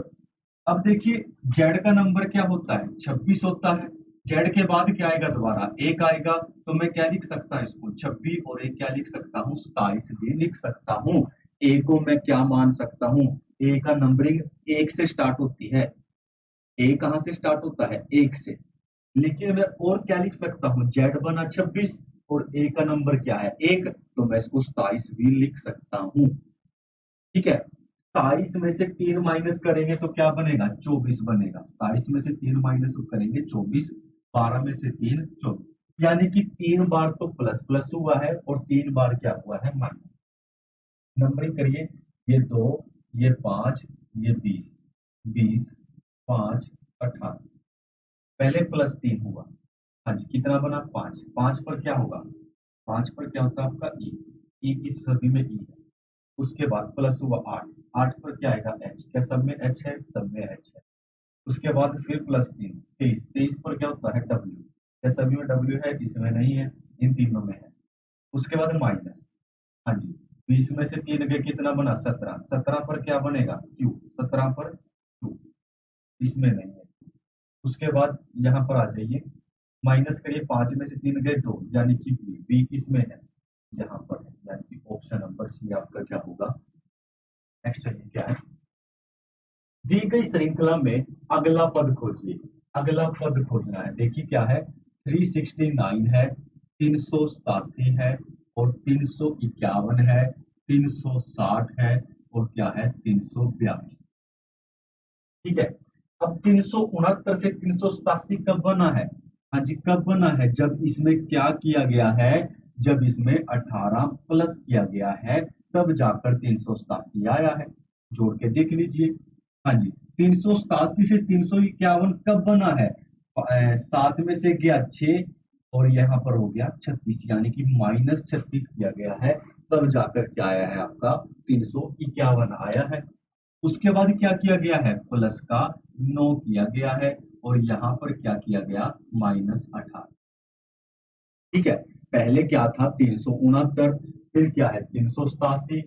अब देखिए, जेड का नंबर क्या होता है, 26 होता है। जेड के बाद क्या आएगा, दोबारा 1 आएगा, तो मैं क्या लिख सकता हूँ इसको, 26 और 1 क्या लिख सकता हूँ, 27 भी लिख सकता हूँ। ए को मैं क्या मान सकता हूँ, ए का नंबरिंग 1 से स्टार्ट होती है। ए कहाँ से स्टार्ट होता है, 1 से। लेकिन मैं और क्या लिख सकता हूँ, जेड बना 26 और ए का नंबर क्या है, 1, तो मैं इसको 27 भी लिख सकता हूँ। ठीक है। 27 में से 3 माइनस करेंगे तो क्या बनेगा, 24 बनेगा। 27 में से 3 माइनस करेंगे 24, 12 में से 3 24, यानी कि 3 बार तो प्लस प्लस हुआ है और 3 बार क्या हुआ है, माइनस। नंबरिंग करिए, ये 2, ये 5, ये 20, 20, 5, 18। पहले +3 हुआ, हाँ जी, कितना बना, 5। 5 पर क्या होगा, 5 पर क्या होता है आपका, ई। ई की सभी में ई है। उसके बाद प्लस हुआ 8। 8 पर क्या आएगा, एच। क्या सब में एच है, सब में एच है। उसके बाद फिर +3, 23। 23 पर क्या होता है, डब्ल्यू। क्या सभी में डब्ल्यू है, इसमें नहीं है, इन तीनों में है। उसके बाद माइनस, हाँ जी, 20 में से 3 गए, कितना बना, 17। 17 पर क्या बनेगा, क्यू। 17 पर क्यू, इसमें नहीं है। उसके बाद यहाँ पर आ जाइए, माइनस करिए, 5 में से 3 गए 2, यानी कि बी। बी किसमें है, यहाँ पर है, यानी कि ऑप्शन नंबर सी आपका क्या होगा। नेक्स्ट चलिए, क्या है, दी गई श्रृंखला में अगला पद खोजिए। अगला पद खोजना है, देखिए क्या है, 369 है, 387 है और 351 है, 360 है और क्या है, 342। ठीक है। अब 369 से 387 कब बना है, हाँ जी, कब बना है, जब इसमें क्या किया गया है, जब इसमें 18 प्लस किया गया है, तब जाकर 387 आया है। जोड़ के देख लीजिए। हाँ जी, 387 से 351 कब बना है, 7 में से गया 6 और यहाँ पर हो गया 36, यानी कि -36 किया गया है, तब जाकर क्या आया है आपका 351 आया है। उसके बाद क्या किया गया है, प्लस का 9 किया गया है और यहाँ पर क्या किया गया, -18। ठीक है, पहले क्या था 369, फिर क्या है 387,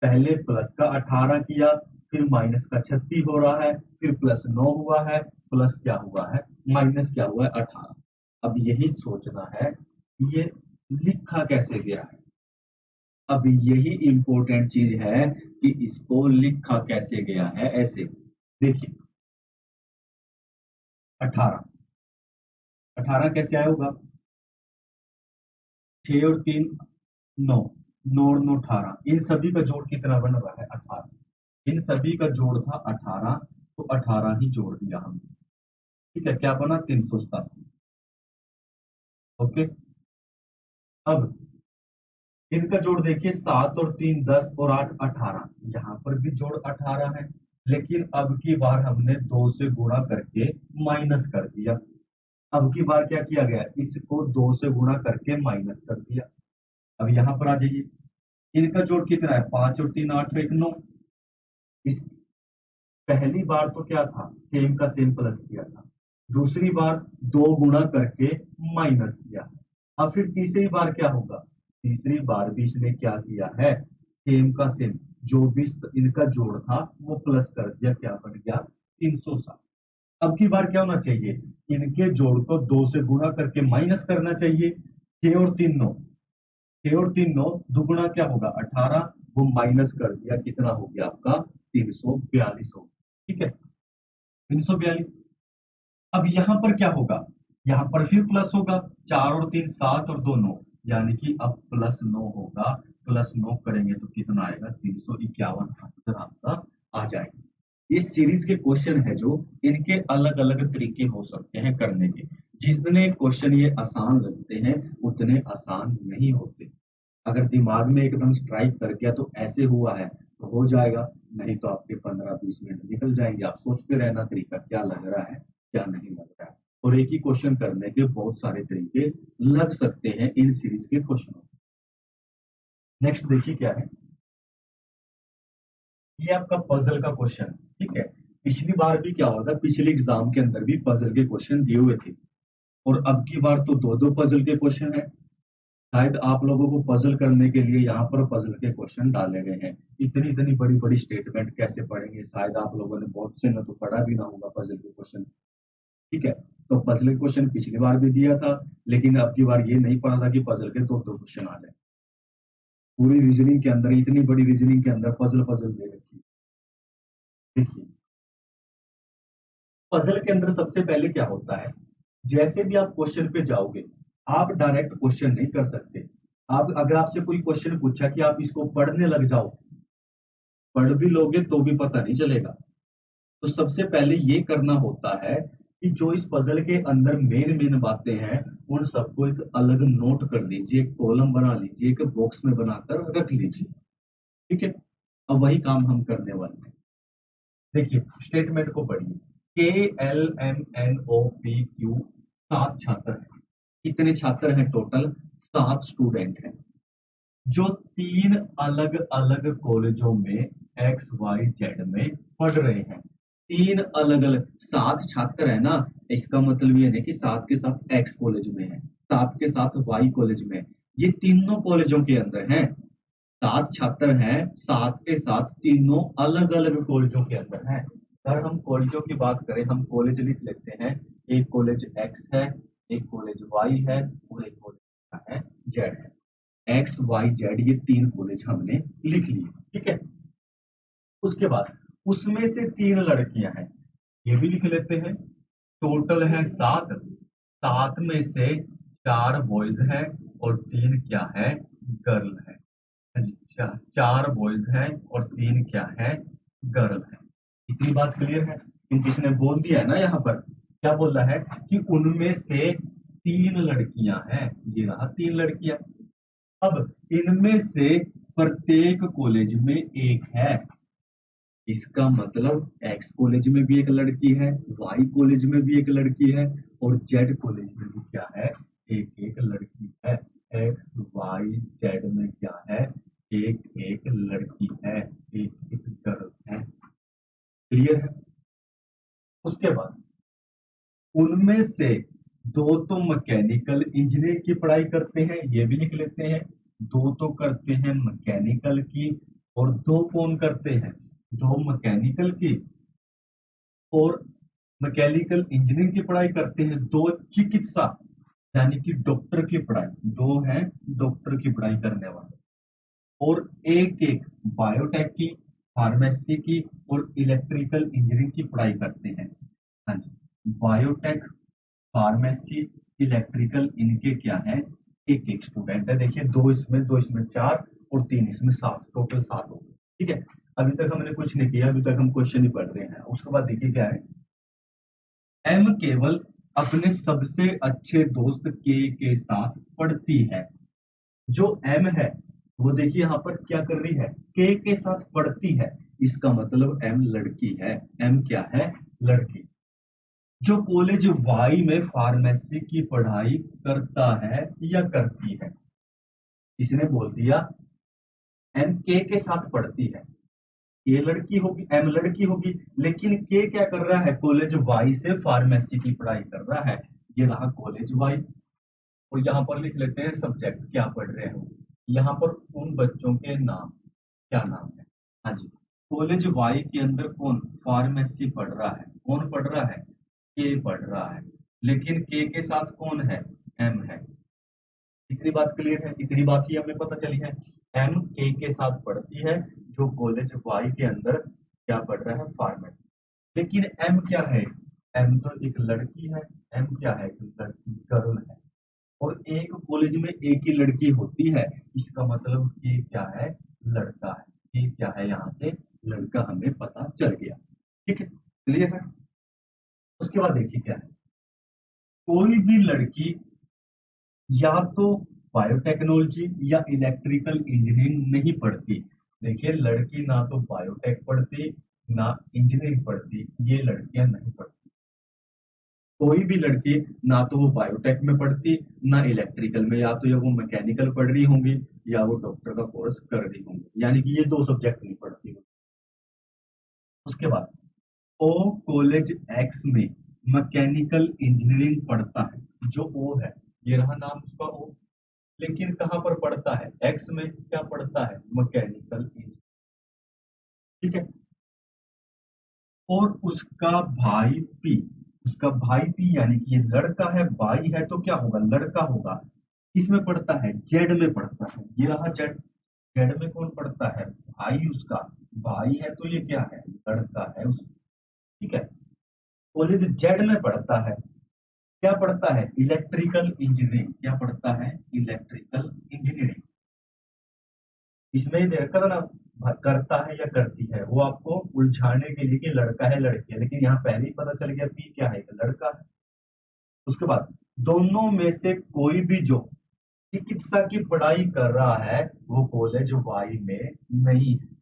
पहले प्लस का 18 किया, फिर माइनस का 36 हो रहा है, फिर प्लस 9 हुआ है, प्लस क्या हुआ है, माइनस क्या हुआ है 18। अब यही सोचना है ये लिखा कैसे गया है। अब यही इंपॉर्टेंट चीज है कि इसको लिखा कैसे गया है। ऐसे देखिए 18, 18 कैसे आया होगा, 6 और 3 9, 9 और 9 18, इन सभी का जोड़ कितना बन रहा है 18, इन सभी का जोड़ था 18, तो 18 ही जोड़ दिया हमने। ठीक है, क्या बना 387। ओके, अब इनका जोड़ देखिए, 7 और 3 10 और 8 18, यहाँ पर भी जोड़ 18 है, लेकिन अब की बार हमने 2 से गुणा करके माइनस कर दिया। अब की बार क्या किया गया, इसको 2 से गुणा करके माइनस कर दिया। अब यहाँ पर आ जाइए, इनका जोड़ कितना है, 5 और 3 8 और 1 9। इस पहली बार तो क्या था, सेम का सेम प्लस किया था, दूसरी बार 2 गुणा करके माइनस किया। अब फिर तीसरी बार क्या होगा, तीसरी बार भी इसने क्या किया है, सेम का सेम, जो भी इनका जोड़ था वो प्लस कर दिया, क्या बन गया 360। अब की बार क्या होना चाहिए, इनके जोड़ को 2 से गुणा करके माइनस करना चाहिए। 6 और 3 9, 6 और 3 9, दुगुना क्या होगा 18, वो माइनस कर दिया, कितना हो गया आपका 342 हो गया। ठीक है, 342। अब यहां पर क्या होगा, यहां पर फिर प्लस होगा, 4 और 3 7 और 2 9, यानी कि अब प्लस 9 होगा, प्लस 9 करेंगे तो कितना आएगा 351 आंसर आपका आ जाएगा। इस सीरीज के क्वेश्चन है जो, इनके अलग अलग तरीके हो सकते हैं करने के। जितने क्वेश्चन ये आसान लगते हैं उतने आसान नहीं होते। अगर दिमाग में एकदम स्ट्राइक कर गया तो ऐसे हुआ है तो हो जाएगा, नहीं तो आपके 15-20 मिनट निकल जाएंगे। आप सोचते रहना तरीका क्या लग रहा है क्या नहीं लग रहा है। और एक ही क्वेश्चन करने के बहुत सारे तरीके लग सकते हैं इन सीरीज के क्वेश्चनों। नेक्स्ट देखिए क्या है, ये आपका पजल का क्वेश्चन। ठीक है, पिछली बार भी क्या हुआ था, पिछले एग्जाम के अंदर भी पजल के क्वेश्चन दिए हुए थे, और अब की बार तो दो दो पजल के क्वेश्चन है। शायद आप लोगों को पजल करने के लिए यहाँ पर पजल के क्वेश्चन डाले गए हैं। इतनी इतनी बड़ी बड़ी स्टेटमेंट कैसे पढ़ेंगे, शायद आप लोगों ने बहुत से न तो पढ़ा भी ना होगा पजल के क्वेश्चन। ठीक है, तो पजल के क्वेश्चन पिछली बार भी दिया था, लेकिन अब की बार ये नहीं पढ़ा था कि पजल के दो दो क्वेश्चन आ जाए। पूरी रीजनिंग के अंदर, इतनी बड़ी रीजनिंग के अंदर पजल पजल दे रखी है। देखिए पजल के अंदर सबसे पहले क्या होता है, जैसे भी आप क्वेश्चन पे जाओगे, आप डायरेक्ट क्वेश्चन नहीं कर सकते। आप अगर आपसे कोई क्वेश्चन पूछा कि आप इसको पढ़ने लग जाओ, पढ़ भी लोगे तो भी पता नहीं चलेगा। तो सबसे पहले ये करना होता है कि जो इस पजल के अंदर मेन मेन बातें हैं उन सबको एक अलग नोट कर लीजिए, एक कॉलम बना लीजिए, एक बॉक्स में बनाकर रख लीजिए। ठीक है, अब वही काम हम करने वाले हैं। देखिए स्टेटमेंट को पढ़िए, KLMNOPQ 7 छात्र हैं। कितने छात्र हैं टोटल, 7 स्टूडेंट हैं जो 3 अलग अलग कॉलेजों में XYZ में पढ़ रहे हैं। 3 अलग अलग, 7 छात्र है ना, इसका मतलब ये नहीं कि 7 के साथ X कॉलेज में है, 7 के साथ Y कॉलेज में है। ये तीनों कॉलेजों के अंदर हैं। 7 छात्र हैं, 7 के साथ तीनों अलग अलग कॉलेजों के अंदर हैं। अगर हम कॉलेजों की बात करें, हम कॉलेज लिख लेते हैं। एक कॉलेज X है, एक कॉलेज Y है और एक कॉलेज है Z है। XYZ ये 3 कॉलेज हमने लिख लिए। ठीक है, उसके बाद उसमें से 3 लड़कियां हैं, ये भी लिख लेते हैं। टोटल है 7, 7 में से 4 बॉयज हैं और 3 क्या है, गर्ल है। अच्छा, 4 बॉयज हैं और 3 क्या है, गर्ल है। इतनी बात क्लियर है। क्योंकि इसने बोल दिया है ना, यहाँ पर क्या बोल रहा है कि उनमें से 3 लड़कियां हैं, ये रहा 3 लड़कियां। अब इनमें से प्रत्येक कॉलेज में एक है, इसका मतलब एक्स कॉलेज में भी एक लड़की है, वाई कॉलेज में भी एक लड़की है और जेड कॉलेज में भी क्या है, एक एक लड़की है। एक्स वाई जेड में क्या है, एक एक लड़की है, एक एक गर्ल है। क्लियर है? उसके बाद उनमें से दो तो मैकेनिकल इंजीनियरिंग की पढ़ाई करते हैं, ये भी लिख लेते हैं। दो तो करते हैं मैकेनिकल की, और दो कौन करते हैं? दो मैकेनिकल की और मैकेनिकल इंजीनियरिंग की पढ़ाई करते हैं। दो चिकित्सा यानी कि डॉक्टर की पढ़ाई, दो हैं डॉक्टर की पढ़ाई करने वाले। और एक एक बायोटेक की, फार्मेसी की और इलेक्ट्रिकल इंजीनियरिंग की पढ़ाई करते हैं। हाँ जी, बायोटेक, फार्मेसी, इलेक्ट्रिकल, इनके क्या है? एक एक स्टूडेंट है। देखिए, दो इसमें चार और तीन इसमें सात, टोटल सात हो गए। ठीक है, अभी तक हमने कुछ नहीं किया, अभी तक हम क्वेश्चन ही पढ़ रहे हैं। उसके बाद देखिए क्या है। एम केवल अपने सबसे अच्छे दोस्त के साथ पढ़ती है। जो एम है वो देखिए यहाँ पर क्या कर रही है, के साथ पढ़ती है। इसका मतलब एम लड़की है। एम क्या है? लड़की। जो कॉलेज वाई में फार्मेसी की पढ़ाई करता है या करती है, इसने बोल दिया एम के साथ पढ़ती है। ये लड़की होगी, एम लड़की होगी, लेकिन के क्या कर रहा है? कॉलेज वाई से फार्मेसी की पढ़ाई कर रहा है। ये रहा कॉलेज वाई। और यहाँ पर लिख लेते हैं सब्जेक्ट क्या पढ़ रहे हो। यहाँ पर उन बच्चों के नाम, क्या नाम है? हाँ जी, कॉलेज वाई के अंदर कौन फार्मेसी पढ़ रहा है? कौन पढ़ रहा है? के पढ़ रहा है। लेकिन के साथ कौन है? एम है। इतनी बात क्लियर है? इतनी बात ही हमें पता चली है। एम के साथ पढ़ती है, जो कॉलेज वाई के अंदर क्या पढ़ रहा है? फार्मेसी। लेकिन एम क्या है? एम तो एक लड़की है। एम क्या है? एक लड़की, गर्ल है। और एक कॉलेज में एक ही लड़की होती है, इसका मतलब ये क्या है? लड़का है। ये क्या है? यहाँ से लड़का हमें पता चल गया। ठीक है, क्लियर है? उसके बाद देखिए क्या है। कोई भी लड़की या तो बायोटेक्नोलॉजी या इलेक्ट्रिकल इंजीनियरिंग नहीं पढ़ती। देखिए, लड़की ना तो बायोटेक पढ़ती ना इंजीनियरिंग पढ़ती, ये लड़कियां नहीं पढ़ती। कोई भी लड़की ना तो वो बायोटेक में पढ़ती ना इलेक्ट्रिकल में, या तो या वो मैकेनिकल पढ़ रही होंगी या वो डॉक्टर का कोर्स कर रही होंगी, यानी कि ये दो सब्जेक्ट नहीं पढ़ती। उसके बाद ओ कॉलेज एक्स में मैकेनिकल इंजीनियरिंग पढ़ता है। जो ओ है, ये रहा नाम उसका ओ। लेकिन कहाँ पर पढ़ता है? एक्स में क्या पढ़ता है? Mechanical engineering. ठीक है। और उसका भाई पी, उसका भाई पी यानी कि ये लड़का है, भाई है तो क्या होगा? लड़का होगा। इसमें पढ़ता है, जेड में पढ़ता है। ये रहा जेड। जेड में कौन पढ़ता है? भाई उसका। भाई है तो ये क्या है? लड़का है उसका। ठीक है। कॉलेज जेड में पढ़ता है, क्या पढ़ता है? Electrical engineering. क्या पढ़ता है? Electrical engineering. इसमें ही देखा था ना, करता है या करती है, वो आपको उलझाने के लिए कि लड़का है लड़की है, लेकिन यहाँ पहले ही पता चल गया पी क्या है, लड़का है। उसके बाद दोनों में से कोई भी जो चिकित्सा की पढ़ाई कर रहा है वो कॉलेज वाई में नहीं है।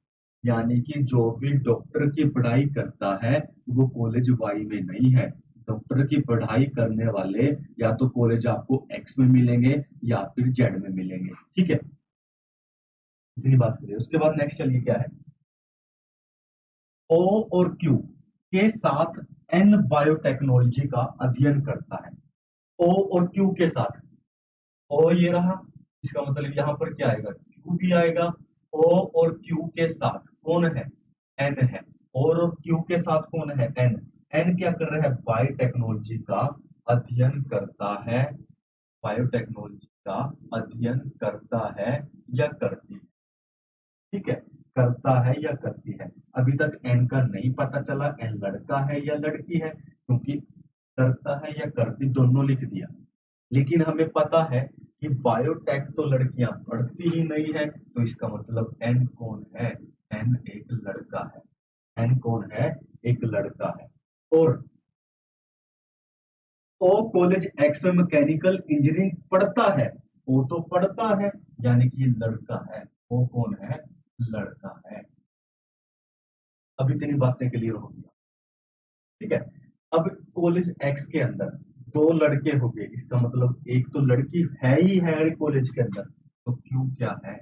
यानी कि जो भी डॉक्टर की पढ़ाई करता है वो कॉलेज वाई में नहीं है। डॉक्टर की पढ़ाई करने वाले या तो कॉलेज आपको एक्स में मिलेंगे या फिर जेड में मिलेंगे। ठीक है, इतनी बात करिए। उसके बाद नेक्स्ट चलिए क्या है। ओ और क्यू के साथ एन बायोटेक्नोलॉजी का अध्ययन करता है। ओ और क्यू के साथ, ओ ये रहा, इसका मतलब यहां पर क्या आएगा? क्यू भी आएगा। ओ और क्यू के साथ कौन है? एन है। और क्यू के साथ कौन है? एन। एन क्या कर रहा है? बायोटेक्नोलॉजी का अध्ययन करता है। बायोटेक्नोलॉजी का अध्ययन करता है या करती है। ठीक है, करता है या करती है। अभी तक एन का नहीं पता चला, एन लड़का है या लड़की है, क्योंकि करता है या करती दोनों लिख दिया। लेकिन हमें पता है कि बायोटेक तो लड़कियां पढ़ती ही नहीं है, तो इसका मतलब एन कौन है? एन एक लड़का है। एन कौन है? एक लड़का है। और ओ कॉलेज एक्स में मैकेनिकल इंजीनियरिंग पढ़ता है। वो तो पढ़ता है, यानी कि ये लड़का है। वो कौन है? लड़का है। अब इतनी बातें क्लियर हो गई। ठीक है। अब कॉलेज एक्स के अंदर दो लड़के हो गए, इसका मतलब एक तो लड़की है ही है कॉलेज के अंदर, तो क्यू क्या है?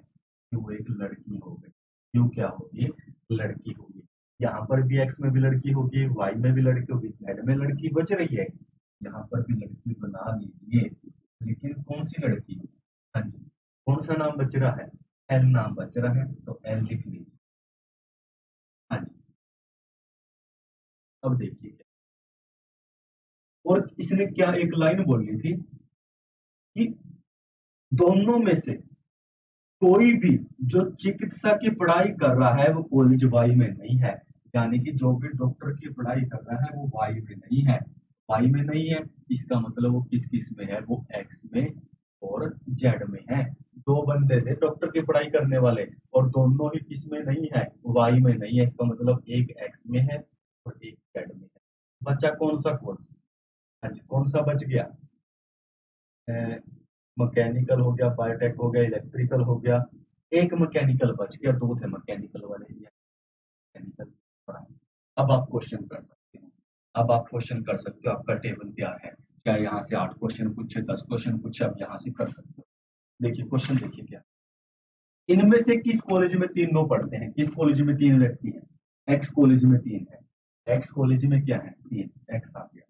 कि वो एक लड़की हो गई। क्यों क्या होगी? लड़की होगी। यहाँ पर भी एक्स में भी लड़की होगी, वाई में भी लड़की होगी, जेड में लड़की बच रही है, यहाँ पर भी लड़की बना लीजिए। लेकिन कौन सी लड़की? हाँ जी, कौन सा नाम बच रहा है? एल नाम बच रहा है, तो एल लिख लीजिए। हाँ जी, अब देखिए क्या, और इसने क्या एक लाइन बोली थी कि दोनों में से कोई भी जो चिकित्सा की पढ़ाई कर रहा है वो कॉलेज वाई में नहीं है। यानी कि जो भी डॉक्टर की पढ़ाई कर रहा है वो वाई में नहीं है। वाई में नहीं है, इसका मतलब वो किस किस में है? वो एक्स में और जेड में है। दो बंदे थे डॉक्टर की पढ़ाई करने वाले, और दोनों ही किस में नहीं है? वाई में नहीं है। इसका मतलब एक एक्स में है और एक जेड में है। बचा कौन सा कोर्स? हाँ जी, कौन सा बच गया? मैकेनिकल हो गया, बायोटेक हो गया, इलेक्ट्रिकल हो गया। एक मैकेनिकल बच गया, दो थे मैकेनिकल वाले। मैकेनिकल पढ़ाई। अब आप क्वेश्चन कर सकते हो। अब आप क्वेश्चन कर सकते हो, आपका टेबल तैयार है। चाहे यहाँ से 8 क्वेश्चन पूछे, 10 क्वेश्चन पूछे, आप यहाँ से कर सकते हो। देखिए क्वेश्चन, देखिए क्या, इनमें से किस कॉलेज में तीनों पढ़ते हैं? किस कॉलेज में तीन व्यक्ति हैं? एक्स कॉलेज में तीन है। एक्स कॉलेज में क्या है? तीन। एक्स आ गया।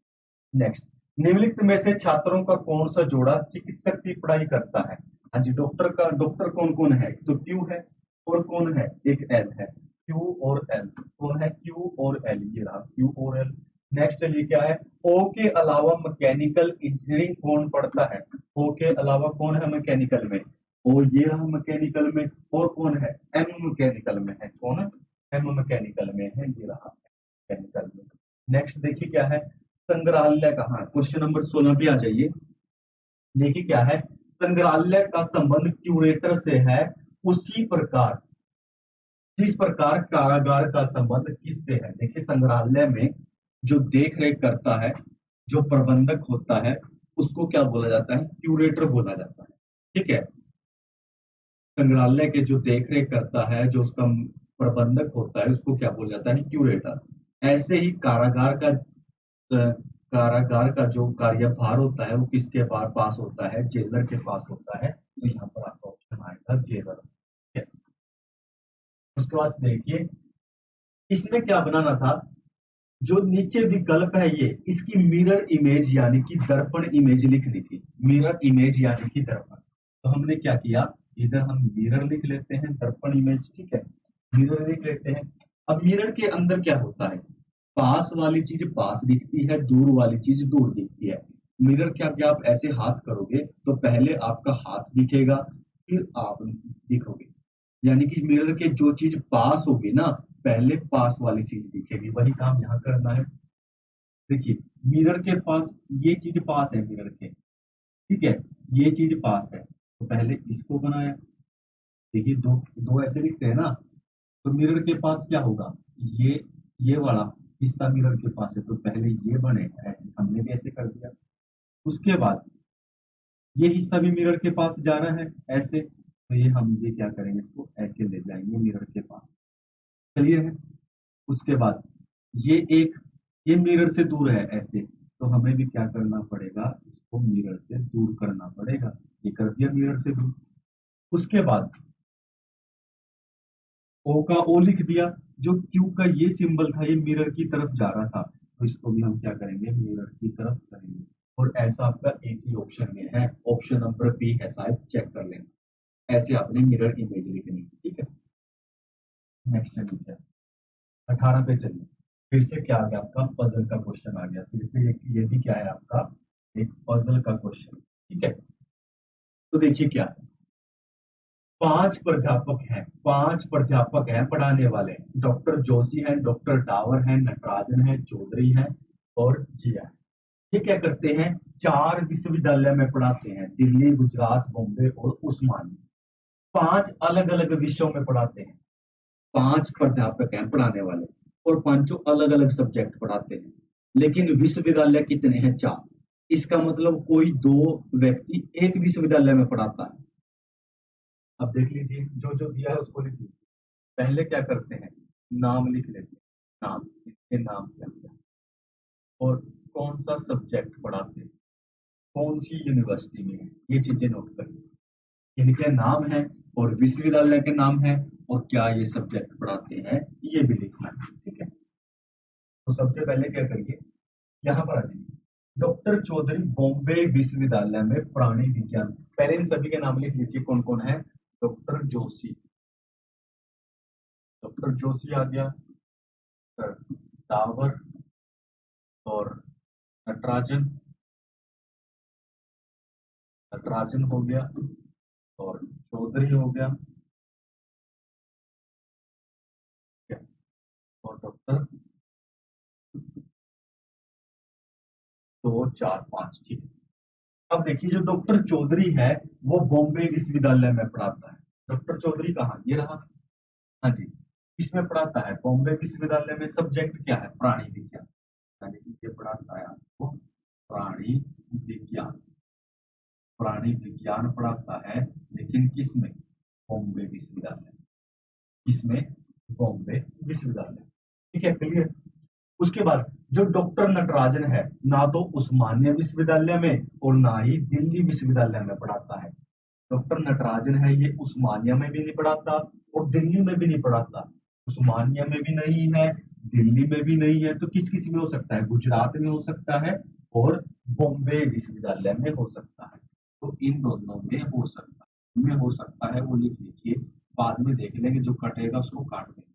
नेक्स्ट, निम्नलिखित में से छात्रों का कौन सा जोड़ा चिकित्सक की पढ़ाई करता है? हाँ जी, डॉक्टर का डॉक्टर कौन कौन है? तो क्यू है, और कौन है? एक एल है। क्यू और एल, कौन है? क्यू और एल, ये रहा क्यू और एल। नेक्स्ट चलिए क्या है, ओ के अलावा मैकेनिकल इंजीनियरिंग कौन पढ़ता है? ओ के अलावा कौन है मैकेनिकल में? ओ ये रहा मैकेनिकल में। और कौन है? एम मैकेनिकल में है। कौन है? एम मैकेनिकल में है, ये रहा मैकेनिकल में। नेक्स्ट देखिए क्या है, संग्रहालय कहाँ? क्वेश्चन नंबर 16 पे आ जाइए। देखिए क्या है, संग्रहालय का संबंध क्यूरेटर से है, उसी प्रकार जिस प्रकार कारागार का संबंध किससे है? देखिए संग्रहालय में जो देख रेख करता है, जो प्रबंधक होता है, उसको क्या बोला जाता है? क्यूरेटर बोला जाता है। ठीक है, संग्रहालय के जो देख रेख करता है, जो उसका प्रबंधक होता है, उसको क्या बोला जाता है? क्यूरेटर। ऐसे ही कारागार का जो कार्यभार होता है वो किसके पास होता है? जेलर के पास होता है। तो यहाँ पर आपका ऑप्शन आएगा जेलर। ठीक है, उसके बाद देखिए इसमें क्या बनाना था, जो नीचे विकल्प है ये, इसकी मिरर इमेज यानी कि दर्पण इमेज लिखनी थी। मिरर इमेज यानी कि दर्पण। तो हमने क्या किया, इधर हम मिरर लिख लेते हैं, दर्पण इमेज। ठीक है, मिरर लिख लेते हैं। अब मिरर के अंदर क्या होता है? पास वाली चीज पास दिखती है, दूर वाली चीज दूर दिखती है। मिरर क्या, क्या आप ऐसे हाथ करोगे तो पहले आपका हाथ दिखेगा, फिर आप दिखोगे। यानी कि मिरर के जो चीज पास होगी ना, पहले पास वाली चीज दिखेगी। वही काम यहाँ करना है। देखिए मिरर के पास, ये चीज पास है मिरर के। ठीक है, ये चीज पास है, तो पहले इसको बनाया। देखिए दो दो ऐसे लिखते हैं ना, तो मिरर के पास क्या होगा? ये वाला हिस्सा मिरर के पास है, तो पहले ये बने। ऐसे हमने भी ऐसे कर दिया। उसके बाद ये हिस्सा भी मिरर के पास जा रहा है ऐसे, तो ये हम भी क्या करेंगे, इसको ऐसे ले जाएंगे मिरर के पास। क्लियर है? उसके बाद ये एक, ये मिरर से दूर है ऐसे, तो हमें भी क्या करना पड़ेगा, इसको मिरर से दूर करना पड़ेगा। ये कर दिया मिरर से दूर। उसके बाद ओ का ओ लिख दिया। जो क्यू का ये सिंबल था, ये मिरर की तरफ जा रहा था, तो इसको भी हम क्या करेंगे, मिरर की तरफ करेंगे। और ऐसा आपका एक ही ऑप्शन में है, ऑप्शन नंबर बी है शायद, चेक कर लेना। ऐसे आपने मिरर इमेज लिखनी है। ठीक है, नेक्स्ट चलिए 18 पे चलिए। फिर से क्या आ गया आपका, पजल का क्वेश्चन आ गया। फिर से ये भी क्या है आपका, एक पजल का क्वेश्चन। ठीक है, तो देखिए क्या है, पांच प्राध्यापक हैं पढ़ाने वाले। डॉक्टर जोशी हैं, डॉक्टर डावर हैं, नटराजन है, चौधरी हैं और जिया है। ये क्या करते हैं, 4 विश्वविद्यालय में पढ़ाते हैं, दिल्ली, गुजरात, बॉम्बे और उस्मानी। 5 अलग अलग विषयों में पढ़ाते हैं। 5 प्राध्यापक हैं पढ़ाने वाले, और पांचों अलग अलग सब्जेक्ट पढ़ाते हैं। लेकिन विश्वविद्यालय कितने हैं? 4। इसका मतलब कोई दो व्यक्ति एक विश्वविद्यालय में पढ़ाता है। अब देख लीजिए, जो जो दिया है उसको लिख लीजिए। पहले क्या करते हैं, नाम लिख लेते हैं। नाम, इसके नाम क्या क्या, और कौन सा सब्जेक्ट पढ़ाते हैं, कौन सी यूनिवर्सिटी में है, ये चीजें नोट करिए। इनके नाम है, और विश्वविद्यालय के नाम है और क्या ये सब्जेक्ट पढ़ाते हैं ये भी लिखना है। ठीक है, तो सबसे पहले क्या करिए, यहाँ पर आ जाइए। डॉक्टर चौधरी बॉम्बे विश्वविद्यालय में प्राणी विज्ञान, पहले इन सभी के नाम लिख लीजिए कौन कौन है। डॉक्टर जोशी, डॉक्टर जोशी आ गया, सर डावर और नटराजन, नटराजन हो गया और चौधरी हो गया, ठीक है, और डॉक्टर 2 4 5, ठीक है। अब देखिए जो डॉक्टर चौधरी है वो बॉम्बे विश्वविद्यालय में पढ़ाता है। डॉक्टर चौधरी कहाँ, ये रहा, हाँ जी, इसमें पढ़ाता है बॉम्बे विश्वविद्यालय में। सब्जेक्ट क्या है, प्राणी विज्ञान, यानी कि ये पढ़ाता है आपको प्राणी विज्ञान, प्राणी विज्ञान पढ़ाता है, लेकिन किसमें, बॉम्बे विश्वविद्यालय, किसमें, बॉम्बे विश्वविद्यालय। ठीक है, क्लियर। उसके बाद जो डॉक्टर नटराजन है ना तो उस्मानिया विश्वविद्यालय में और ना ही दिल्ली विश्वविद्यालय में पढ़ाता है। डॉक्टर नटराजन है ये उस्मानिया में भी नहीं पढ़ाता और दिल्ली में भी नहीं पढ़ाता, उस्मानिया में भी नहीं है, दिल्ली में भी नहीं है, तो किस किस में हो सकता है, गुजरात में हो सकता है और बॉम्बे विश्वविद्यालय में हो सकता है। तो इन दोनों में हो सकता है, में हो सकता है वो लिख लीजिए, बाद में देख लेंगे, जो कटेगा उसको काट देंगे।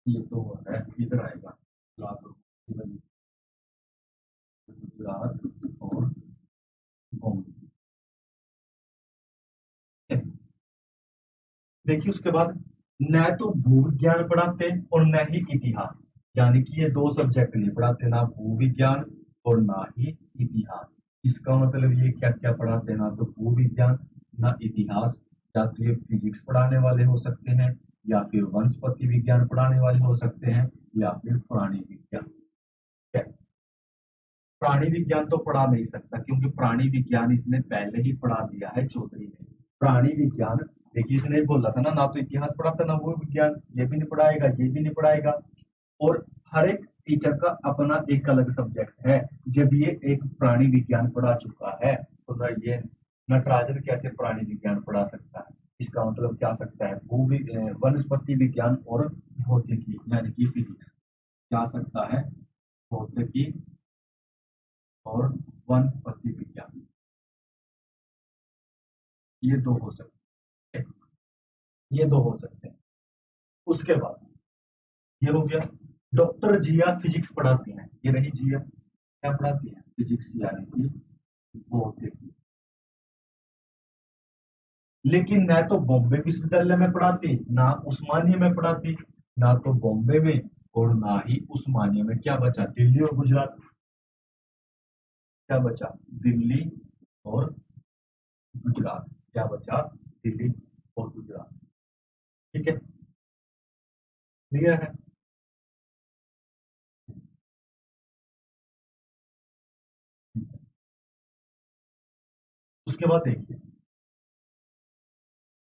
ये तो है, इधर आएगा गुजरात, गुजरात और बॉम्बे। देखिए उसके बाद न तो भू विज्ञान पढ़ाते और न ही इतिहास, यानी कि ये दो सब्जेक्ट नहीं पढ़ाते, ना भू विज्ञान और ना ही इतिहास। इसका मतलब ये क्या क्या पढ़ाते हैं, ना तो भू विज्ञान ना इतिहास। या तो ये फिजिक्स पढ़ाने वाले हो सकते हैं, या फिर वनस्पति विज्ञान पढ़ाने वाले हो सकते हैं, या फिर प्राणी विज्ञान। ठीक है? प्राणी विज्ञान तो पढ़ा नहीं सकता क्योंकि प्राणी विज्ञान इसने पहले ही पढ़ा दिया है चौधरी ने। प्राणी विज्ञान, देखिए इसने बोला था ना, ना तो इतिहास पढ़ाता ना वो विज्ञान, ये भी नहीं पढ़ाएगा ये भी नहीं पढ़ाएगा। और हर एक टीचर का अपना एक अलग सब्जेक्ट है। जब ये एक प्राणी विज्ञान पढ़ा चुका है तो ना ये नटराजन कैसे प्राणी विज्ञान पढ़ा सकता है। इसका मतलब क्या सकता है, वनस्पति विज्ञान और भौतिकी यानी कि फिजिक्स क्या सकता है, भौतिकी और वनस्पति विज्ञान, ये दो हो सकते हैं, ये दो हो सकते हैं। उसके बाद ये हो गया। डॉक्टर जिया फिजिक्स पढ़ाती हैं, ये रही जिया, क्या पढ़ाती है, फिजिक्स यानी कि भौतिकी। लेकिन न तो बॉम्बे विश्वविद्यालय में पढ़ाती, ना उस्मानिया में पढ़ाती, ना तो बॉम्बे में और ना ही उस्मानिया में। क्या बचा, दिल्ली और गुजरात। क्या बचा, दिल्ली और गुजरात। क्या बचा, दिल्ली और गुजरात। ठीक है, क्लियर है। उसके बाद देखिए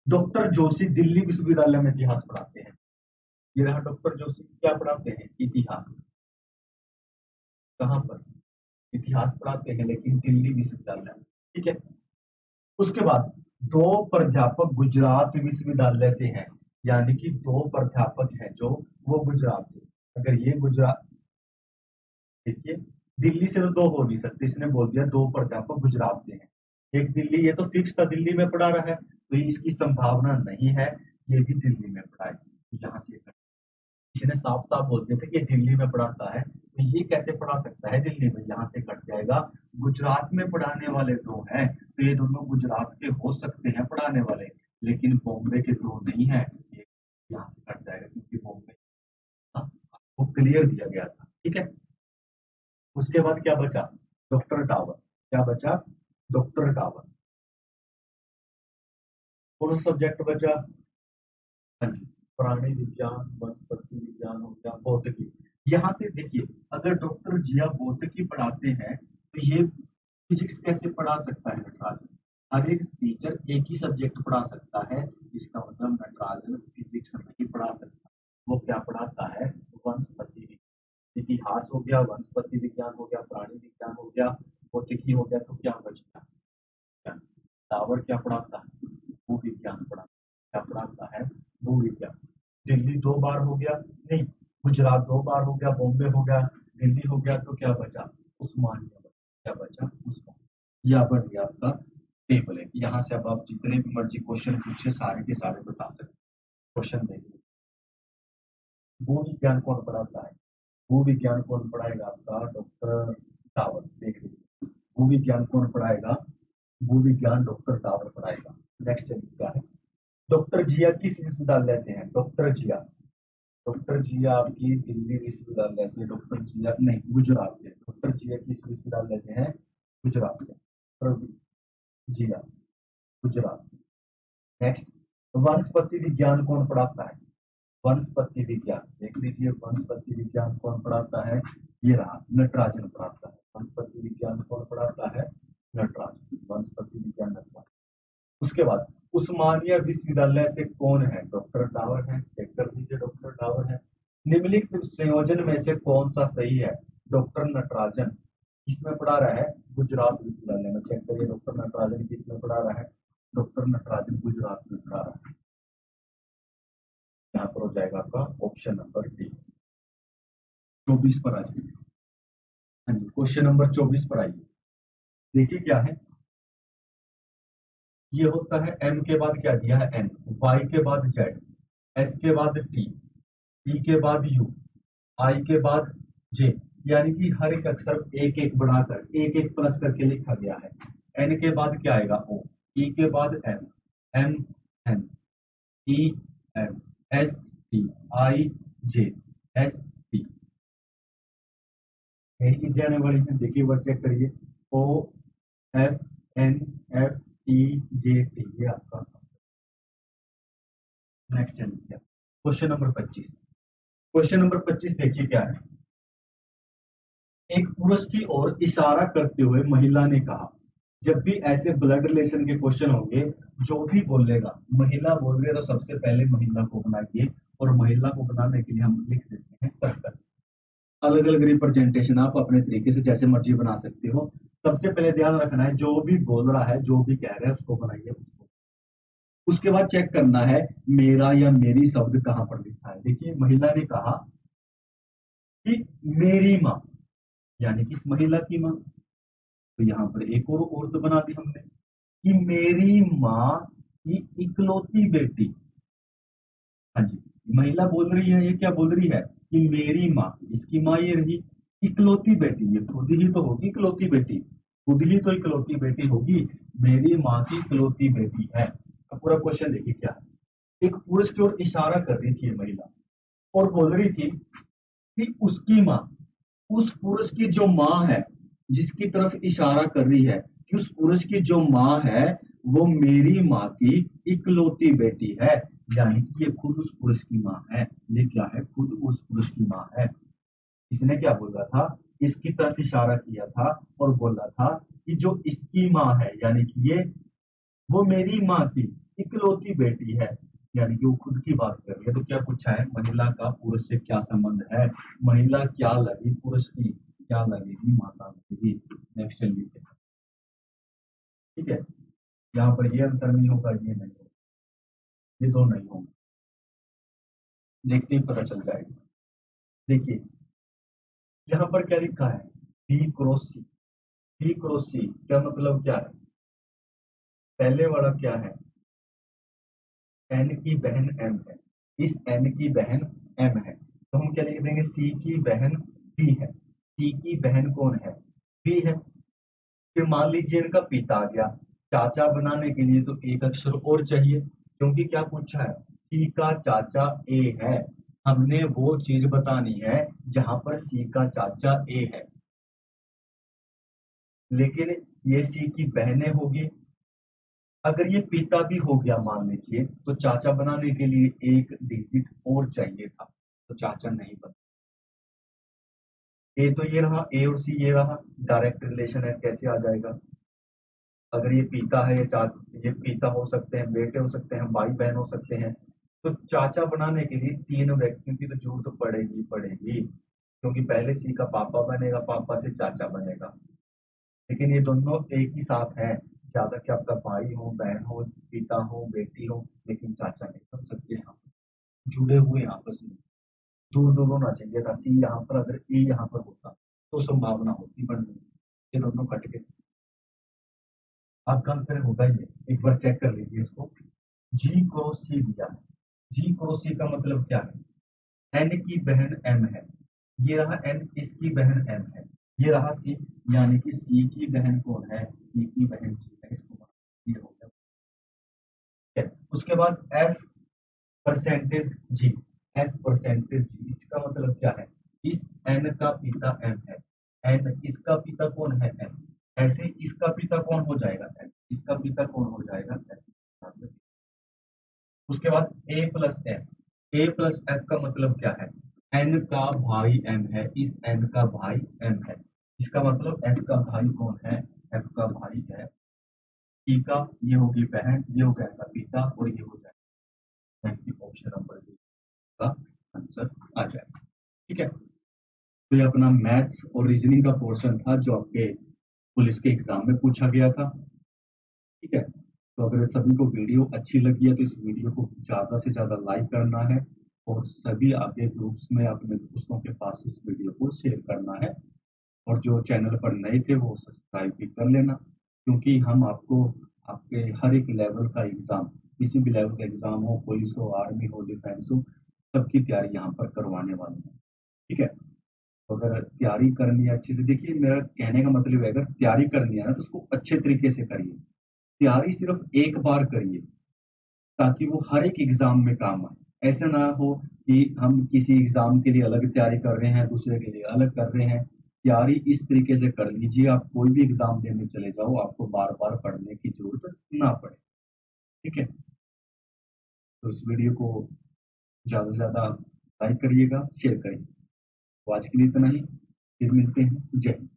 डॉक्टर जोशी दिल्ली विश्वविद्यालय में इतिहास पढ़ाते हैं। ये रहा डॉक्टर जोशी, क्या पढ़ाते हैं, इतिहास। कहाँ पर, इतिहास पढ़ाते हैं लेकिन दिल्ली विश्वविद्यालय में। ठीक है, उसके बाद दो प्राध्यापक गुजरात विश्वविद्यालय से हैं, यानी कि दो प्राध्यापक हैं जो वो गुजरात से। अगर ये गुजरात, देखिए दिल्ली से तो दो हो नहीं सकते, इसने बोल दिया दो प्राध्यापक गुजरात से हैं। एक दिल्ली, ये तो फिक्स था दिल्ली में पढ़ा रहा है, तो इसकी संभावना नहीं है ये भी दिल्ली में पढ़ाए। यहाँ से इसने साफ साफ बोल दिया था कि ये दिल्ली में पढ़ाता है, तो ये कैसे पढ़ा सकता है दिल्ली में, यहाँ से कट जाएगा। गुजरात में पढ़ाने वाले दो हैं तो ये दोनों गुजरात के हो सकते हैं पढ़ाने वाले, लेकिन बॉम्बे के दो नहीं है, ये यहाँ से कट जाएगा क्योंकि बॉम्बे था, वो क्लियर दिया गया था। ठीक है, उसके बाद क्या बचा, डॉक्टर टावर। क्या बचा, डॉक्टर टावर। कौन सब्जेक्ट बचा, हाँ जी, प्राणी विज्ञान, वनस्पति विज्ञान हो गया, भौतिकी। यहाँ से देखिए अगर डॉक्टर जिया भौतिकी पढ़ाते हैं तो ये फिजिक्स कैसे पढ़ा सकता है नटराजन। हर एक टीचर एक ही सब्जेक्ट पढ़ा सकता है, इसका मतलब नटराजन फिजिक्स नहीं पढ़ा सकता। वो क्या पढ़ाता है, वनस्पति विज्ञान। इतिहास हो गया, वनस्पति विज्ञान हो गया, प्राणी विज्ञान हो गया, भौतिकी हो गया, तो क्या बच गया, टावर क्या पढ़ाता है? भूविज्ञान पढ़ाता है। क्या पढ़ाता है? भूविज्ञान। दिल्ली 2 बार हो गया, नहीं, गुजरात 2 बार हो गया, बॉम्बे हो गया, दिल्ली हो गया, तो क्या बचा? उस्मानिया बचा। क्या बचा? उस्मानिया। यह बन गया आपका टेबल है। यहाँ से अब आप जितने भी मर्जी क्वेश्चन पूछे सारे के सारे बता सकते। क्वेश्चन देखिए, भूविज्ञान कौन पढ़ाता है? भूविज्ञान कौन पढ़ाएगा? आपका डॉक्टर टावर। देख लीजिए, भूविज्ञान कौन पढ़ाएगा? भूविज्ञान डॉक्टर टावर पढ़ाएगा। नेक्स्ट चलिए क्या है? डॉक्टर जिया किस विश्वविद्यालय से है? डॉक्टर जिया। डॉक्टर जिया आपकी दिल्ली विश्वविद्यालय से, डॉक्टर जिया नहीं, गुजरात से। डॉक्टर जिया किस विश्वविद्यालय से है? गुजरात से। डॉक्टर जिया गुजरात से। नेक्स्ट, वनस्पति विज्ञान कौन पढ़ाता है? वनस्पति विज्ञान देख लीजिए, वनस्पति विज्ञान कौन पढ़ाता है? ये रहा, नटराजन पढ़ाता है। वनस्पति विज्ञान कौन पढ़ाता है? नटराजन। वनस्पति विज्ञान नटराजन। उसके बाद उस्मानिया विश्वविद्यालय से कौन है? डॉक्टर टावर है। चेक कर लीजिए, डॉक्टर टावर है। निम्नलिखित संयोजन में से कौन सा सही है? डॉक्टर नटराजन किसमें पढ़ा रहा है? गुजरात विश्वविद्यालय में। चेक करिए, डॉक्टर नटराजन किसमें पढ़ा रहा है? डॉक्टर नटराजन गुजरात में पढ़ा रहा है। यहाँ पर हो जाएगा आपका ऑप्शन नंबर डी। 24 पर आ जाइए। हाँ जी, क्वेश्चन नंबर 24 पर आइए। देखिए क्या है, ये होता है m के बाद क्या दिया है? n, y के बाद z, s के बाद t, t के बाद u, i के बाद j, यानी कि हर एक अक्षर एक एक बढ़ाकर एक एक प्लस करके लिखा गया है। n के बाद क्या आएगा? o, e के बाद m, m n, e m, s t, i j, s t, यही चीजें आने वाली हैं। देखिए वर्ड चेक करिए, o f n f t j t, ये आपका। नेक्स्ट चलिए, क्वेश्चन नंबर 25। क्वेश्चन नंबर 25 देखिए क्या है। एक पुरुष की ओर इशारा करते हुए महिला ने कहा। जब भी ऐसे ब्लड रिलेशन के क्वेश्चन होंगे, जो भी बोलेगा, महिला बोल रही है तो सबसे पहले महिला को बनाइए, और महिला को बनाने के लिए हम लिख देते हैं सर्कल। अलग अलग रिप्रेजेंटेशन आप अपने तरीके से जैसे मर्जी बना सकते हो। सबसे पहले ध्यान रखना है, जो भी बोल रहा है, जो भी कह रहा है, उसको बनाइए, उसको। उसके बाद चेक करना है मेरा या मेरी शब्द कहां पर लिखा है। देखिए, महिला ने कहा कि मेरी माँ, यानी कि इस महिला की माँ। तो यहाँ पर एक और औरत बना दी हमने कि मेरी माँ की इकलौती बेटी। हाँ जी, महिला बोल रही है, ये क्या बोल रही है? कि मेरी माँ, इसकी माँ ये रही, इकलौती बेटी, ये खुद ही तो होगी इकलौती बेटी, खुद ही तो इकलौती बेटी होगी, मेरी माँ की इकलौती बेटी है। अब पूरा क्वेश्चन देखिए क्या है। एक पुरुष की ओर इशारा कर रही थी ये महिला, और बोल रही थी कि उसकी माँ, उस पुरुष की जो माँ है, जिसकी तरफ इशारा कर रही है, कि उस पुरुष की जो माँ है वो मेरी माँ की इकलौती बेटी है, यानी कि ये खुद उस पुरुष की माँ है। ये क्या है? खुद उस पुरुष की माँ है। इसने क्या बोला था? इसकी तरफ इशारा किया था और बोला था कि जो इसकी माँ है, यानी कि ये, वो मेरी माँ की इकलौती बेटी है, यानी कि वो खुद की बात कर रही है। तो क्या पूछा है? महिला का पुरुष से क्या संबंध है? महिला क्या लगी पुरुष की, क्या लगेगी? माता लगेगी। नेक्स्ट चलिए, ठीक है। यहाँ पर ये आंसर नहीं होगा, ये नहीं होगा, ये दो नहीं होंगे, देखते ही पता चल जाएगा। देखिए यहाँ पर क्या लिखा है? बी क्रॉस सी। बी क्रॉस सी क्या मतलब क्या है? पहले वाला क्या है? एन की बहन एम है, इस एन की बहन एम है, तो हम क्या लिख देंगे? सी की बहन बी है। सी की बहन कौन है? बी है। फिर मान लीजिए इनका पिता आ गया। चाचा बनाने के लिए तो एक अक्षर और चाहिए, क्योंकि क्या पूछा है? सी का चाचा ए है। हमने वो चीज बतानी है जहां पर सी का चाचा ए है, लेकिन ये सी की बहनें होगी। अगर ये पिता भी हो गया मान लीजिए, तो चाचा बनाने के लिए एक डिजिट और चाहिए था, तो चाचा नहीं बना। ए तो ये रहा, ए और सी ये रहा, डायरेक्ट रिलेशन है, कैसे आ जाएगा? अगर ये पिता है, ये पिता हो सकते हैं, बेटे हो सकते हैं, भाई बहन हो सकते हैं, तो चाचा बनाने के लिए तीन व्यक्तियों की तो जरूरत तो पड़ेगी पड़ेगी, क्योंकि पहले सी का पापा बनेगा, पापा से चाचा बनेगा, लेकिन ये दोनों एक ही साथ हैं, ज्यादा कि आपका भाई हो, बहन हो, पिता हो, बेटी हो, लेकिन चाचा नहीं। सब सबके यहाँ पर जुड़े हुए हैं आपस में। दूर दूर होना चाहिए था। सी यहाँ पर, अगर ए यहाँ पर होता तो संभावना होती बनने की। ये दोनों कट के आपका आंसर होगा ही है। एक बार चेक कर लीजिए इसको। जी क्रॉस सी दिया है। जी क्रॉस सी का मतलब क्या है? एन की बहन एम है। ये रहा एन, इसकी बहन एम है। ये रहा सी, यानी कि सी की बहन कौन है? सी की बहन जी है। इसको ये हो गया। ठीक है। उसके बाद एफ परसेंटेज जी। एफ परसेंटेज जी, इसका मतलब क्या है? इस एन का पिता एम है। एन, इसका पिता कौन है? एम। ऐसे इसका पिता कौन हो जाएगा? एम। इसका पिता कौन हो जाएगा? एम। उसके बाद ए प्लस एफ। ए प्लस एफ का मतलब क्या है? एन का भाई एम है। इस एन का भाई एम है। इसका मतलब एफ का भाई कौन है? एफ का भाई है टी का, ये होगी बहन, ये हो गया पिता, और ये हो जाएगा ऑप्शन नंबर बी का आंसर आ जाएगा। ठीक है। तो ये अपना मैथ्स और रीजनिंग का पोर्शन था जो आपके पुलिस के एग्जाम में पूछा गया था। ठीक है। तो अगर सभी को वीडियो अच्छी लगी है तो इस वीडियो को ज्यादा से ज्यादा लाइक करना है, और सभी आगे ग्रुप्स में अपने दोस्तों के पास इस वीडियो को शेयर करना है। और जो चैनल पर नए थे वो सब्सक्राइब भी कर लेना, क्योंकि हम आपको आपके हर एक लेवल का एग्जाम, किसी भी लेवल का एग्जाम हो, पुलिस हो, आर्मी हो, डिफेंस हो, सबकी तैयारी यहाँ पर करवाने वाले हैं। ठीक है। तो अगर तैयारी करनी है अच्छे से, देखिए मेरा कहने का मतलब है, अगर तैयारी करनी है ना तो उसको अच्छे तरीके से करिए। तैयारी सिर्फ एक बार करिए, ताकि वो हर एक एग्जाम में काम आए। ऐसा ना हो कि हम किसी एग्जाम के लिए अलग तैयारी कर रहे हैं, दूसरे के लिए अलग कर रहे हैं। तैयारी इस तरीके से कर लीजिए, आप कोई भी एग्जाम देने चले जाओ, आपको बार बार पढ़ने की जरूरत ना पड़े। ठीक है। तो इस वीडियो को ज्यादा से ज्यादा लाइक करिएगा, शेयर करिए। तो आज के लिए इतना ही, फिर मिलते हैं। जय हिंद।